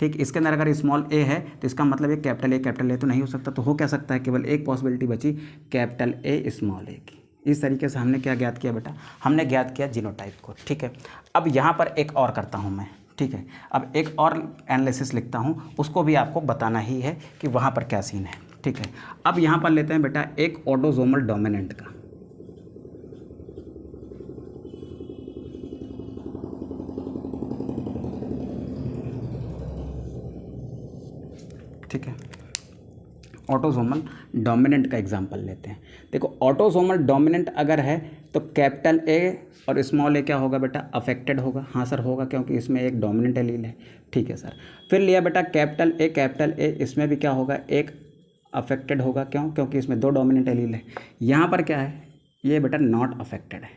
ठीक। इसके अंदर अगर स्मॉल ए है तो इसका मतलब ये कैपिटल ए तो नहीं हो सकता। तो हो क्या सकता है, केवल एक पॉसिबिलिटी बची, कैपिटल ए स्मॉल ए की। इस तरीके से हमने क्या ज्ञात किया बेटा, हमने ज्ञात किया जीनोटाइप को, ठीक है। अब यहाँ पर एक और करता हूँ मैं, ठीक है। अब एक और एनालिसिस लिखता हूँ, उसको भी आपको बताना ही है कि वहाँ पर क्या सीन है, ठीक है। अब यहाँ पर लेते हैं बेटा एक ऑटोसोमल डोमिनेंट का, ठीक है। ऑटोसोमल डोमिनेंट का एग्जांपल लेते हैं। देखो ऑटोसोमल डोमिनेंट अगर है तो कैपिटल ए और स्मॉल ए क्या होगा बेटा, अफेक्टेड होगा। हाँ सर होगा, क्योंकि इसमें एक डोमिनेंट एलील है, ठीक है सर। फिर लिया बेटा कैपिटल ए, इसमें भी क्या होगा, एक अफेक्टेड होगा। क्यों? क्योंकि इसमें दो डोमिनेंट एलील है। यहाँ पर क्या है, ये बेटा नॉट अफेक्टेड है,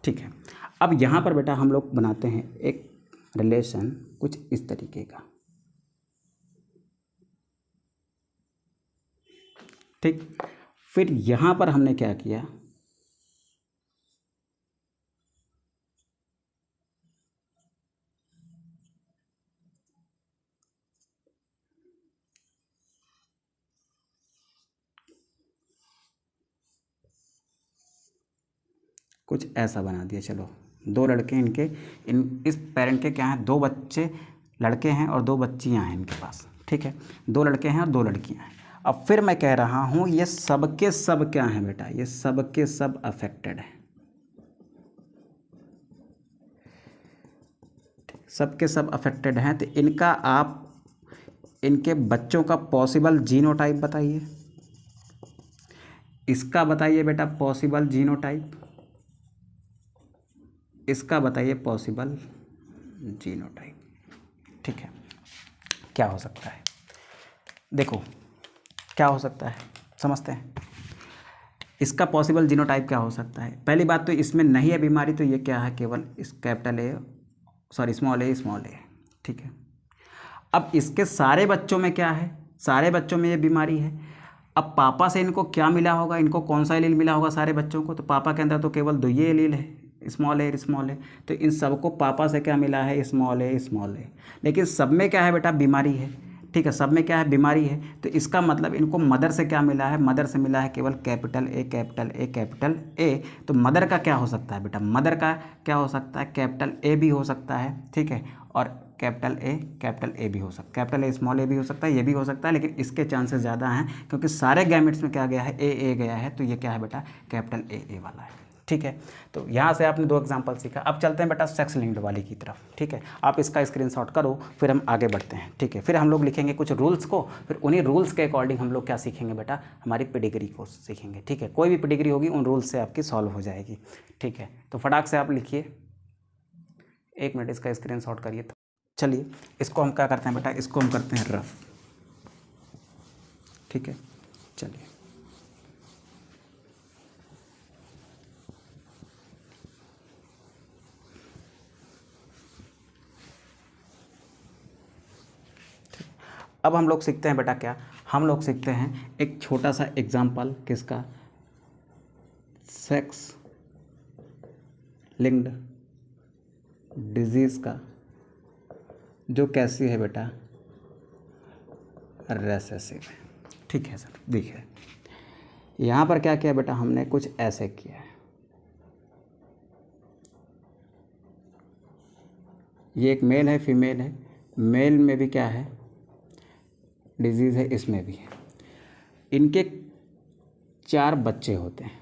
ठीक है। अब यहाँ पर बेटा हम लोग बनाते हैं एक रिलेशन कुछ इस तरीके का, ठीक। फिर यहाँ पर हमने क्या किया, कुछ ऐसा बना दिया। चलो दो लड़के इनके इस पेरेंट के क्या हैं, दो बच्चे लड़के हैं और दो बच्चियां हैं इनके पास, ठीक है। दो लड़के हैं और दो लड़कियां हैं। अब फिर मैं कह रहा हूं ये सब के सब क्या हैं बेटा, ये सब के सब अफेक्टेड हैं, सब के सब अफेक्टेड हैं। तो इनका आप इनके बच्चों का पॉसिबल जीनोटाइप बताइए, इसका बताइए बेटा पॉसिबल जीनोटाइप, इसका बताइए पॉसिबल जीनोटाइप, ठीक है। क्या हो सकता है, देखो क्या हो सकता है, समझते हैं। इसका पॉसिबल जीनोटाइप क्या हो सकता है। पहली बात तो इसमें नहीं है बीमारी, तो ये क्या है, केवल इस capital A sorry small A, ठीक है। अब इसके सारे बच्चों में क्या है, सारे बच्चों में ये बीमारी है। अब पापा से इनको क्या मिला होगा, इनको कौन सा एलील मिला होगा सारे बच्चों को, तो पापा के अंदर तो केवल दो ये एलील है, स्मॉल ए। तो इन सबको पापा से क्या मिला है, स्मॉल ए। लेकिन सब में क्या है बेटा, बीमारी है, ठीक है। सब में क्या है, बीमारी है। तो इसका मतलब इनको मदर से क्या मिला है, मदर से मिला है केवल कैपिटल ए। तो मदर का क्या हो सकता है बेटा, मदर का क्या हो सकता है, कैपिटल ए भी हो सकता है, ठीक है। और कैपिटल ए भी हो सकता है, कैपिटल ए स्मॉल ए भी हो सकता है, ये भी हो सकता है। लेकिन इसके चांसेस ज़्यादा हैं, क्योंकि सारे गैमेट्स में क्या गया है, ए गया है। तो ये क्या है बेटा, कैपिटल ए वाला है, ठीक है। तो यहाँ से आपने दो एग्जांपल सीखा। अब चलते हैं बेटा सेक्स लिंक्ड वाली की तरफ, ठीक है। आप इसका स्क्रीनशॉट करो, फिर हम आगे बढ़ते हैं, ठीक है। फिर हम लोग लिखेंगे कुछ रूल्स को, फिर उन्हीं रूल्स के अकॉर्डिंग हम लोग क्या सीखेंगे बेटा, हमारी पेडिग्री को सीखेंगे, ठीक है। कोई भी पेडिग्री होगी उन रूल्स से आपकी सॉल्व हो जाएगी, ठीक है। तो फटाक से आप लिखिए, 1 मिनट इसका स्क्रीनशॉट करिए। चलिए इसको हम क्या करते हैं बेटा, इसको हम करते हैं रफ, ठीक है। चलिए अब हम लोग सीखते हैं बेटा क्या, हम लोग सीखते हैं एक छोटा सा एग्जाम्पल किसका, सेक्स लिंक्ड डिजीज़ का, जो कैसी है बेटा, रेसेसिव है, ठीक है सर, देखिए यहाँ पर क्या किया बेटा, हमने कुछ ऐसे किया है। ये एक मेल है, फीमेल है, मेल में भी क्या है, डिजीज़ है, इसमें भी है। इनके 4 बच्चे होते हैं।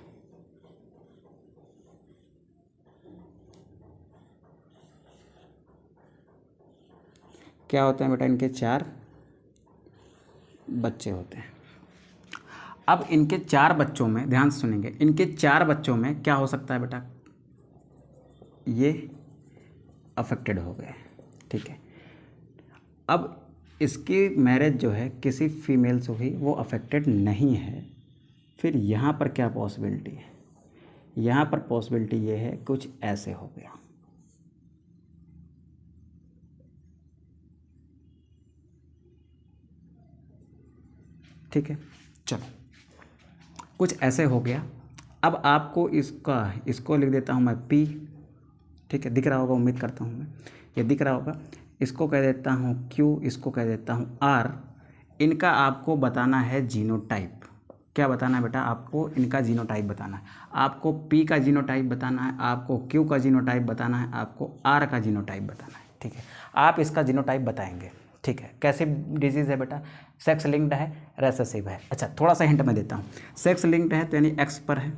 क्या होते हैं बेटा, इनके 4 बच्चे होते हैं। अब इनके 4 बच्चों में ध्यान से सुनेंगे, इनके 4 बच्चों में क्या हो सकता है बेटा, ये अफेक्टेड हो गए, ठीक है। अब इसकी मैरिज जो है किसी फीमेल से हुई, वो अफेक्टेड नहीं है। फिर यहाँ पर क्या पॉसिबिलिटी है, यहाँ पर पॉसिबिलिटी ये है कुछ ऐसे हो गया, ठीक है। चलो कुछ ऐसे हो गया। अब आपको इसको लिख देता हूँ मैं P, ठीक है, दिख रहा होगा, उम्मीद करता हूँ मैं, ये दिख रहा होगा। इसको कह देता हूँ Q, इसको कह देता हूँ R। इनका आपको बताना है जीनोटाइप। क्या बताना है बेटा, आपको इनका जीनोटाइप बताना है। आपको P का जीनोटाइप बताना है, आपको Q का जीनोटाइप बताना है, आपको R का जीनोटाइप बताना है, ठीक है। आप इसका जीनोटाइप बताएंगे, ठीक है। कैसी डिजीज़ है बेटा, सेक्स लिंक्ड है, रेसेसिव है। अच्छा, थोड़ा सा हिंट मैं देता हूँ। सेक्स लिंक्ड है तो यानी एक्स पर है,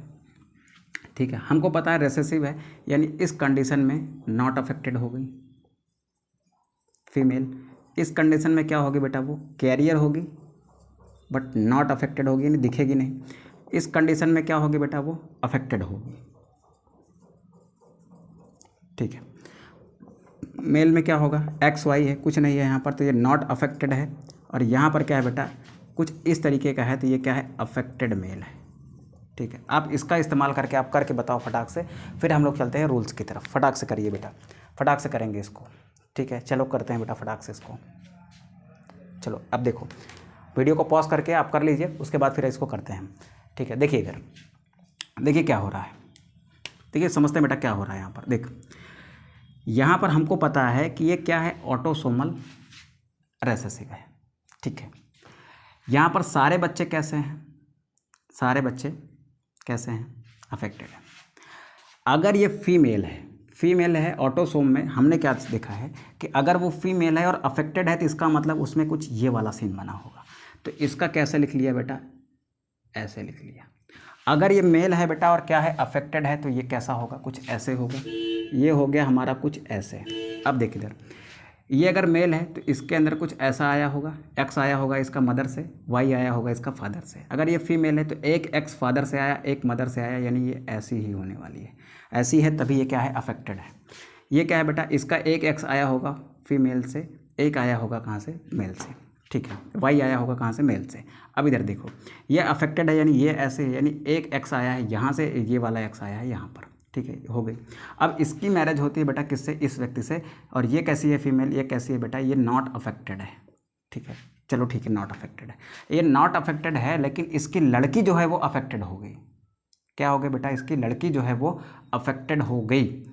ठीक है। हमको पता है रेसेसिव है, यानी इस कंडीशन में नॉट अफेक्टेड हो गई फीमेल। इस कंडीशन में क्या होगी बेटा, वो कैरियर होगी बट नॉट अफेक्टेड होगी, यानी दिखेगी नहीं। इस कंडीशन में क्या होगी बेटा, वो अफेक्टेड होगी, ठीक है। मेल में क्या होगा, एक्स वाई है, कुछ नहीं है यहाँ पर, तो ये नॉट अफेक्टेड है। और यहाँ पर क्या है बेटा, कुछ इस तरीके का है, तो ये क्या है, अफेक्टेड मेल है, ठीक है। आप इसका इस्तेमाल करके आप करके बताओ फटाक से, फिर हम लोग चलते हैं रूल्स की तरफ। फटाक से करिए बेटा, फटाक से करेंगे इसको, ठीक है। चलो करते हैं बेटा फटाक से इसको। चलो अब देखो, वीडियो को पॉज करके आप कर लीजिए, उसके बाद फिर इसको करते हैं, ठीक है। देखिए इधर, देखिए क्या हो रहा है, देखिए समझते हैं बेटा क्या हो रहा है। यहाँ पर देख, यहाँ पर हमको पता है कि ये क्या है, ऑटोसोमल रेसेसिव है, ठीक है। यहाँ पर सारे बच्चे कैसे हैं, सारे बच्चे कैसे हैं, अफेक्टेड है। अगर ये फीमेल है ऑटोसोम में, हमने क्या देखा है कि अगर वो फीमेल है और अफेक्टेड है तो इसका मतलब उसमें कुछ ये वाला सीन बना होगा। तो इसका कैसे लिख लिया बेटा, ऐसे लिख लिया। अगर ये मेल है बेटा और क्या है, अफेक्टेड है, तो ये कैसा होगा, कुछ ऐसे होगा। ये हो गया हमारा कुछ ऐसे। अब देखिए इधर, ये अगर मेल है तो इसके अंदर कुछ ऐसा आया होगा, एक्स आया होगा इसका मदर से, वाई आया होगा इसका फादर से। अगर ये फीमेल है तो एक एक्स फादर से आया, एक मदर से आया, यानी ये ऐसी ही होने वाली है। ऐसी है तभी ये क्या है, अफेक्टेड है। ये क्या है बेटा, इसका एक एक्स आया होगा फीमेल से, एक आया होगा कहाँ से, मेल से, ठीक है। वाई आया होगा कहाँ से, मेल से। अब इधर देखो, ये अफेक्टेड है, यानी ये ऐसे है, यानी एक एक्स आया है यहाँ से, ये वाला एक्स आया है यहाँ पर, ठीक है, हो गई। अब इसकी मैरिज होती है बेटा किससे, इस व्यक्ति से। और ये कैसी है फीमेल, ये कैसी है बेटा, ये नॉट अफेक्टेड है, ठीक है। चलो ठीक है, नॉट अफेक्टेड है, ये नॉट अफेक्टेड है, लेकिन इसकी लड़की जो है वो अफेक्टेड हो गई। क्या हो गया बेटा, इसकी लड़की जो है वो अफेक्टेड हो गई।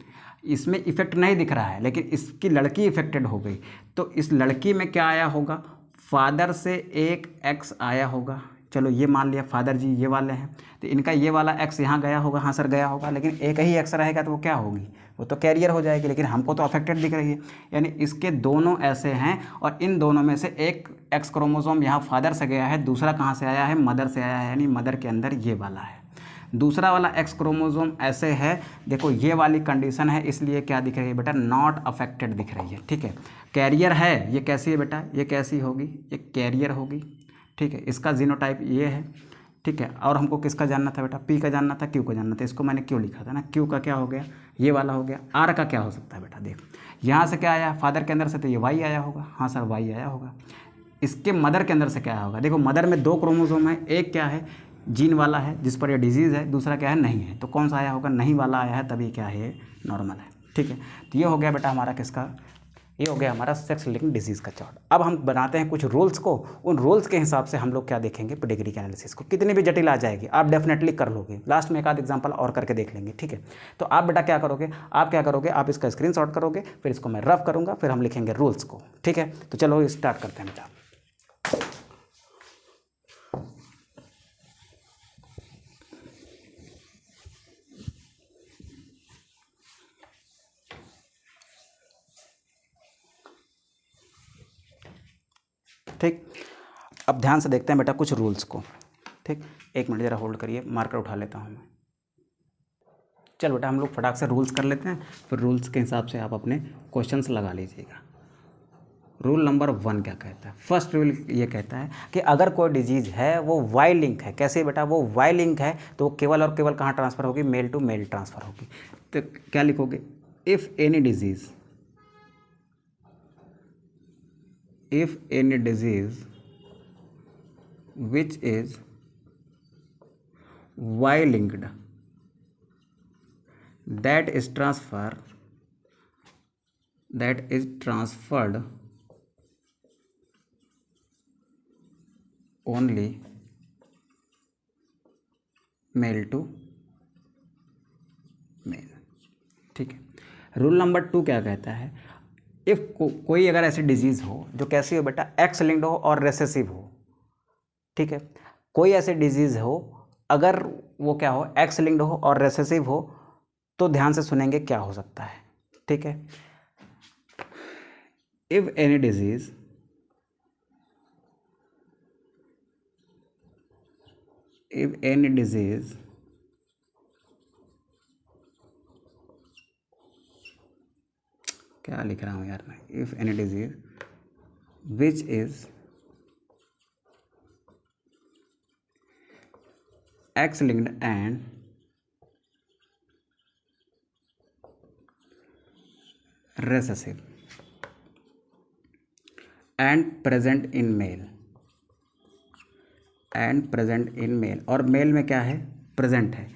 इसमें इफेक्ट नहीं दिख रहा है, लेकिन इसकी लड़की इफेक्टेड हो गई। तो इस लड़की में क्या आया होगा, फादर से एक एक्स आया होगा। चलो ये मान लिया फादर जी ये वाले हैं, तो इनका ये वाला एक्स यहाँ गया होगा, हाँ सर गया होगा, लेकिन एक ही एक्स रहेगा तो वो क्या होगी, वो तो कैरियर हो जाएगी। लेकिन हमको तो अफेक्टेड दिख रही है, यानी इसके दोनों ऐसे हैं। और इन दोनों में से एक एक्स क्रोमोसोम यहाँ फादर से गया है, दूसरा कहाँ से आया है, मदर से आया है, यानी मदर के अंदर ये वाला है। दूसरा वाला एक्स क्रोमोसोम ऐसे है, देखो ये वाली कंडीशन है, इसलिए क्या दिख रही है बेटा, नॉट अफेक्टेड दिख रही है, ठीक है। कैरियर है, ये कैसी है बेटा, ये कैसी होगी, ये कैरियर होगी, ठीक है। इसका जीनोटाइप ये है, ठीक है। और हमको किसका जानना था बेटा, पी का जानना था, क्यू का जानना था। इसको मैंने क्यों लिखा था ना, क्यू का क्या हो गया, ये वाला हो गया। आर का क्या हो सकता है बेटा, देख यहाँ से क्या आया, फादर के अंदर से, तो ये वाई आया होगा, हाँ सर वाई आया होगा। इसके मदर के अंदर से क्या आया होगा, देखो मदर में 2 क्रोमोसोम है, एक क्या है जीन वाला है जिस पर यह डिजीज़ है, दूसरा क्या है नहीं है। तो कौन सा आया होगा, नहीं वाला आया है, तभी क्या है, नॉर्मल है, ठीक है। तो ये हो गया बेटा हमारा किसका, ये हो गया हमारा सेक्स लिंक्ड डिजीज़ का चार्ट। अब हम बनाते हैं कुछ रूल्स को, उन रूल्स के हिसाब से हम लोग क्या देखेंगे, पेडिग्री के एनालिसिस को। कितनी भी जटिल आ जाएगी आप डेफिनेटली कर लोगे, लास्ट में एक आध एग्जांपल और करके देख लेंगे, ठीक है। तो आप बेटा क्या करोगे, आप इसका स्क्रीनशॉट करोगे, फिर इसको मैं रफ करूँगा, फिर हम लिखेंगे रूल्स को, ठीक है। तो चलो स्टार्ट करते हैं बेटा। ठीक, अब ध्यान से देखते हैं बेटा कुछ रूल्स को। ठीक, एक मिनट ज़रा होल्ड करिए, मार्कर उठा लेता हूँ मैं। चल बेटा हम लोग फटाक से रूल्स कर लेते हैं, फिर रूल्स के हिसाब से आप अपने क्वेश्चंस लगा लीजिएगा। रूल नंबर 1 क्या कहता है? फर्स्ट रूल ये कहता है कि अगर कोई डिजीज़ है वो वाई लिंक है। कैसे बेटा? वो वाई लिंक है तो वो केवल और केवल कहाँ ट्रांसफ़र होगी? मेल टू मेल ट्रांसफ़र होगी। तो क्या लिखोगे? If any disease which is Y linked that is transferred only male to male. ठीक है। रूल नंबर 2 क्या कहता है? इफ़ कोई अगर ऐसी डिजीज़ हो जो कैसी हो बेटा? एक्स लिंक्ड हो और रेसेसिव हो। ठीक है, कोई ऐसी डिजीज़ हो अगर वो क्या हो? एक्स लिंक्ड हो और रेसेसिव हो, तो ध्यान से सुनेंगे क्या हो सकता है। ठीक है, इफ एनी डिजीज़ क्या लिख रहा हूँ यार मैं? If any disease which is x linked and recessive and present in male और मेल में क्या है? प्रेजेंट है।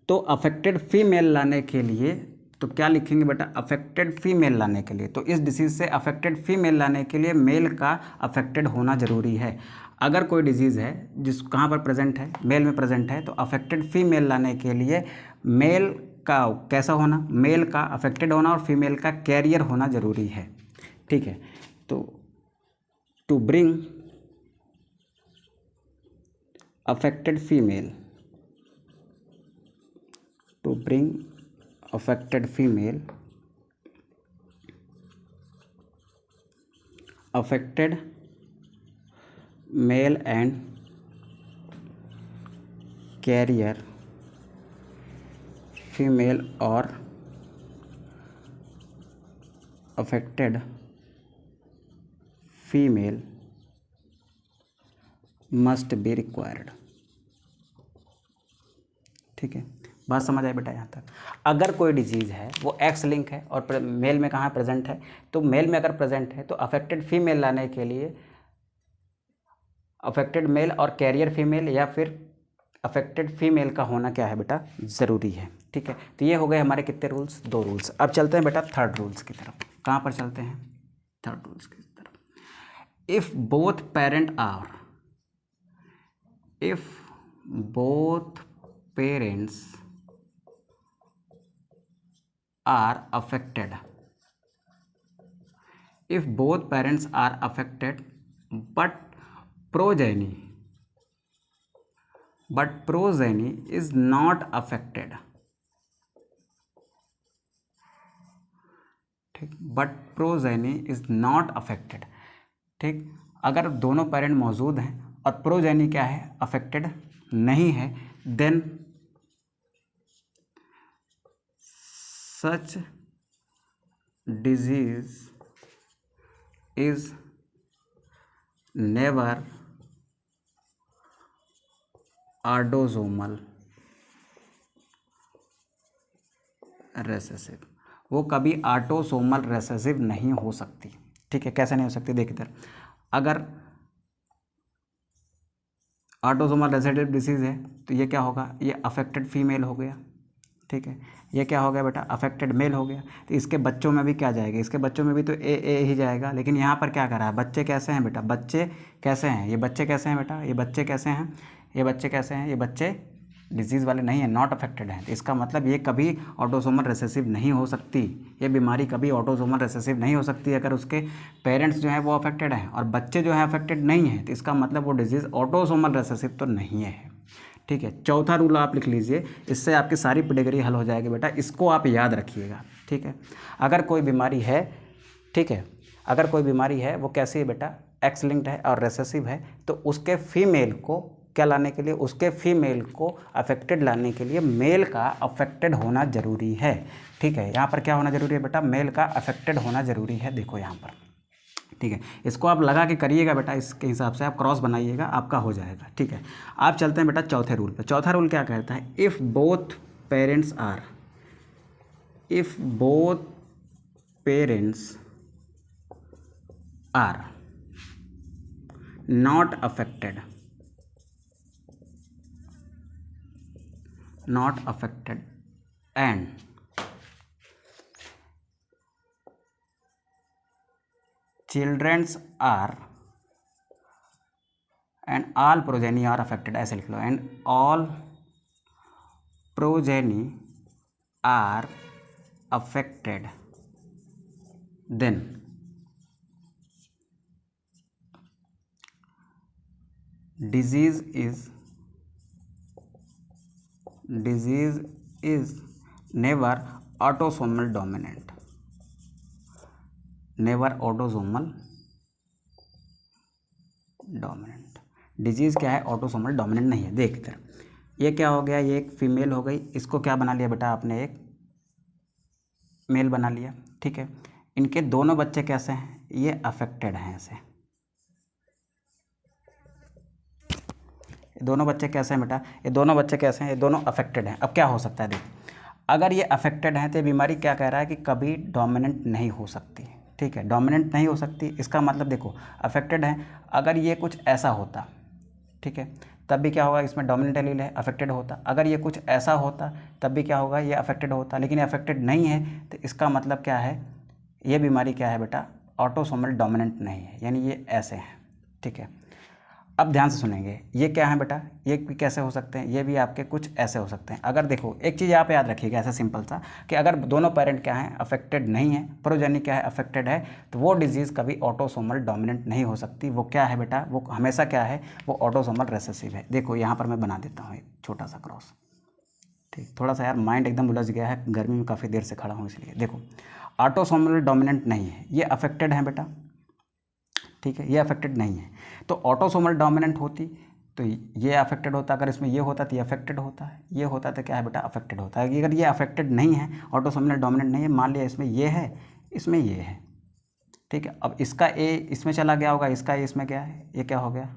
तो अफेक्टेड फीमेल लाने के लिए तो क्या लिखेंगे बेटा? अफेक्टेड फीमेल लाने के लिए, तो इस डिसीज़ से अफेक्टेड फीमेल लाने के लिए मेल का अफेक्टेड होना ज़रूरी है। अगर कोई डिजीज़ है जिस कहाँ पर प्रेजेंट है? मेल में प्रेजेंट है, तो अफेक्टेड फीमेल लाने के लिए मेल का कैसा होना? मेल का अफेक्टेड होना और फीमेल का कैरियर होना ज़रूरी है। ठीक है, तो to bring affected female affected male and carrier female और affected female must be required. ठीक है, बात समझ आई बेटा यहाँ तक? अगर कोई डिजीज़ है वो एक्स लिंक है और मेल में कहाँ प्रेजेंट है, तो मेल में अगर प्रेजेंट है तो अफेक्टेड फीमेल लाने के लिए अफेक्टेड मेल और कैरियर फीमेल या फिर अफेक्टेड फीमेल का होना क्या है बेटा? ज़रूरी है। ठीक है, तो ये हो गए हमारे कितने रूल्स? 2 रूल्स। अब चलते हैं बेटा थर्ड रूल्स की तरफ। कहाँ पर चलते हैं? थर्ड रूल्स की तरफ। If both parents are affected but progeny is not affected। ठीक, but progeny is not affected. ठीक, अगर दोनों पेरेंट मौजूद हैं और प्रोजेनी क्या है? अफेक्टेड नहीं है, then such disease is never autosomal recessive. वो कभी ऑटोसोमल रेसेसिव नहीं हो सकती। ठीक है, कैसे नहीं हो सकती? देख इधर, अगर ऑटोसोमल रेसेसिव डिसीज़ है तो ये क्या होगा? ये अफेक्टेड फीमेल हो गया। ठीक है, ये क्या हो गया बेटा? अफेक्टेड मेल हो गया। तो इसके बच्चों में भी क्या जाएगा? इसके बच्चों में भी तो ए ही जाएगा। लेकिन यहाँ पर क्या कर रहा है? बच्चे कैसे हैं बेटा? बच्चे कैसे हैं? ये बच्चे कैसे हैं बेटा? ये बच्चे कैसे हैं? ये बच्चे कैसे हैं? ये बच्चे डिजीज़ वाले नहीं है, नॉट अफेक्टेड हैं। तो इसका मतलब ये कभी ऑटोसोमल रेसेसिव नहीं हो सकती। ये बीमारी कभी ऑटोसोमल रेसेसिव नहीं हो सकती अगर उसके पेरेंट्स जो हैं वो अफेक्टेड हैं और बच्चे जो हैं अफेक्टेड नहीं हैं। तो इसका मतलब वो डिजीज़ ऑटोसोमल रेसेसिव तो नहीं है। ठीक है, चौथा रूल आप लिख लीजिए, इससे आपकी सारी पेडिग्री हल हो जाएगी बेटा। इसको आप याद रखिएगा। ठीक है, अगर कोई बीमारी है, ठीक है, अगर कोई बीमारी है वो कैसी है बेटा? एक्स लिंक्ड है और रेसेसिव है, तो उसके फीमेल को क्या लाने के लिए, उसके फीमेल को अफेक्टेड लाने के लिए मेल का अफेक्टेड होना जरूरी है। ठीक है, यहाँ पर क्या होना जरूरी है बेटा, मेल का अफेक्टेड होना जरूरी है। देखो यहाँ पर, ठीक है, इसको आप लगा के करिएगा बेटा, इसके हिसाब से आप क्रॉस बनाइएगा, आपका हो जाएगा। ठीक है, आप चलते हैं बेटा चौथे रूल पे। चौथा रूल क्या कहता है, if both parents are not affected and children's are and all progeny are affected, ऐसे लिख लो, and all progeny are affected, then disease is never autosomal dominant, never autosomal dominant। Disease क्या है, autosomal dominant नहीं है। देख इधर, ये क्या हो गया, ये एक फीमेल हो गई, इसको क्या बना लिया बेटा आपने, एक मेल बना लिया। ठीक है, इनके दोनों बच्चे कैसे हैं, ये अफेक्टेड हैं ऐसे, दोनों बच्चे कैसे हैं बेटा, ये दोनों बच्चे कैसे हैं, ये दोनों अफेक्टेड हैं। अब क्या हो सकता है, देख, अगर ये अफेक्टेड हैं तो ये बीमारी क्या कह रहा है कि कभी डोमिनेंट नहीं हो सकती। ठीक है, डोमिनेंट नहीं हो सकती, इसका मतलब देखो अफेक्टेड है, अगर ये कुछ ऐसा होता, ठीक है, तब भी क्या होगा, इसमें डोमिनेंट एलील है, अफेक्टेड होता। अगर ये कुछ ऐसा होता तब भी क्या होगा, ये अफेक्टेड होता, लेकिन ये अफेक्टेड नहीं है, तो इसका मतलब क्या है, ये बीमारी क्या है बेटा, ऑटोसोमल डोमिनेंट नहीं है, यानी ये ऐसे हैं। ठीक है, अब ध्यान से सुनेंगे, ये क्या है बेटा, ये भी कैसे हो सकते हैं, ये भी आपके कुछ ऐसे हो सकते हैं। अगर देखो एक चीज़ यहाँ पे याद रखिएगा ऐसा सिंपल सा, कि अगर दोनों पेरेंट क्या हैं, अफेक्टेड नहीं है, प्रोजेनी क्या है, अफेक्टेड है, तो वो डिजीज़ कभी ऑटोसोमल डोमिनेंट नहीं हो सकती। वो क्या है बेटा, वो हमेशा क्या है, वो ऑटोसोमल रेसेसिव है। देखो यहाँ पर मैं बना देता हूँ एक छोटा सा क्रॉस। ठीक, थोड़ा सा यार माइंड एकदम उलझ गया है, गर्मी में काफ़ी देर से खड़ा हूँ इसलिए। देखो ऑटोसोमल डोमिनेंट नहीं है, ये अफेक्टेड है बेटा। ठीक है, ये अफेक्टेड नहीं है, तो ऑटोसोमल डोमिनेंट होती तो ये अफेक्टेड होता, अगर इसमें ये होता तो ये अफेक्टेड होता है, ये होता तो क्या है बेटा, अफेक्टेड होता है। अगर ये अफेक्टेड नहीं है, ऑटोसोमल डोमिनेंट नहीं है, मान लिया इसमें ये है, इसमें ये है। ठीक है, अब इसका ए इसमें चला गया होगा, इसका ए इसमें क्या है, ये क्या हो गया,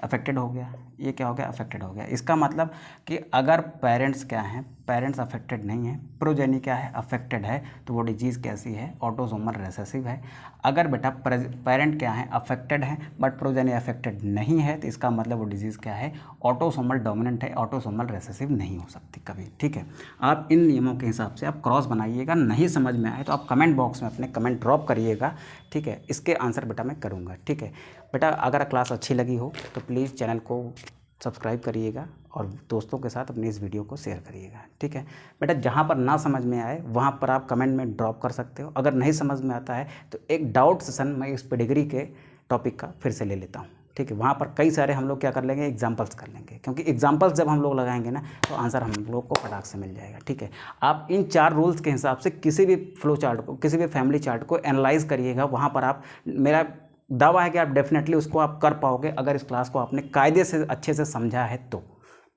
अफेक्टेड हो गया, ये क्या हो गया, अफेक्टेड हो गया। इसका मतलब कि अगर पेरेंट्स क्या हैं, पेरेंट्स अफेक्टेड नहीं है, प्रोजेनी क्या है, अफेक्टेड है, तो वो डिजीज़ कैसी है, ऑटोसोमल रेसेसिव है। अगर बेटा पेरेंट क्या है, अफेक्टेड है बट प्रोजेनी अफेक्टेड नहीं है, तो इसका मतलब वो डिजीज़ क्या है, ऑटोसोमल डोमिनेंट है, ऑटोसोमल रेसेसिव नहीं हो सकती कभी। ठीक है, आप इन नियमों के हिसाब से आप क्रॉस बनाइएगा। नहीं समझ में आए तो आप कमेंट बॉक्स में अपने कमेंट ड्रॉप करिएगा। ठीक है, इसके आंसर बेटा मैं करूँगा। ठीक है बेटा, अगर क्लास अच्छी लगी हो तो प्लीज़ चैनल को सब्सक्राइब करिएगा और दोस्तों के साथ अपनी इस वीडियो को शेयर करिएगा। ठीक है बेटा, जहाँ पर ना समझ में आए वहाँ पर आप कमेंट में ड्रॉप कर सकते हो। अगर नहीं समझ में आता है तो एक डाउट सेशन मैं इस पेडिग्री के टॉपिक का फिर से ले लेता हूँ। ठीक है, वहाँ पर कई सारे हम लोग क्या कर लेंगे, एग्जाम्पल्स कर लेंगे, क्योंकि एग्जाम्पल्स जब हम लोग लगाएंगे ना तो आंसर हम लोग को फटाक से मिल जाएगा। ठीक है, आप इन 4 रूल्स के हिसाब से किसी भी फ्लो चार्ट को, किसी भी फैमिली चार्ट को एनालाइज करिएगा। वहाँ पर आप, मेरा दावा है कि आप डेफिनेटली उसको आप कर पाओगे अगर इस क्लास को आपने कायदे से अच्छे से समझा है तो।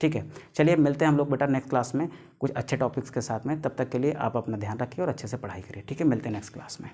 ठीक है, चलिए मिलते हैं हम लोग बेटा नेक्स्ट क्लास में कुछ अच्छे टॉपिक्स के साथ में। तब तक के लिए आप अपना ध्यान रखिए और अच्छे से पढ़ाई करिए। ठीक है, मिलते हैं नेक्स्ट क्लास में।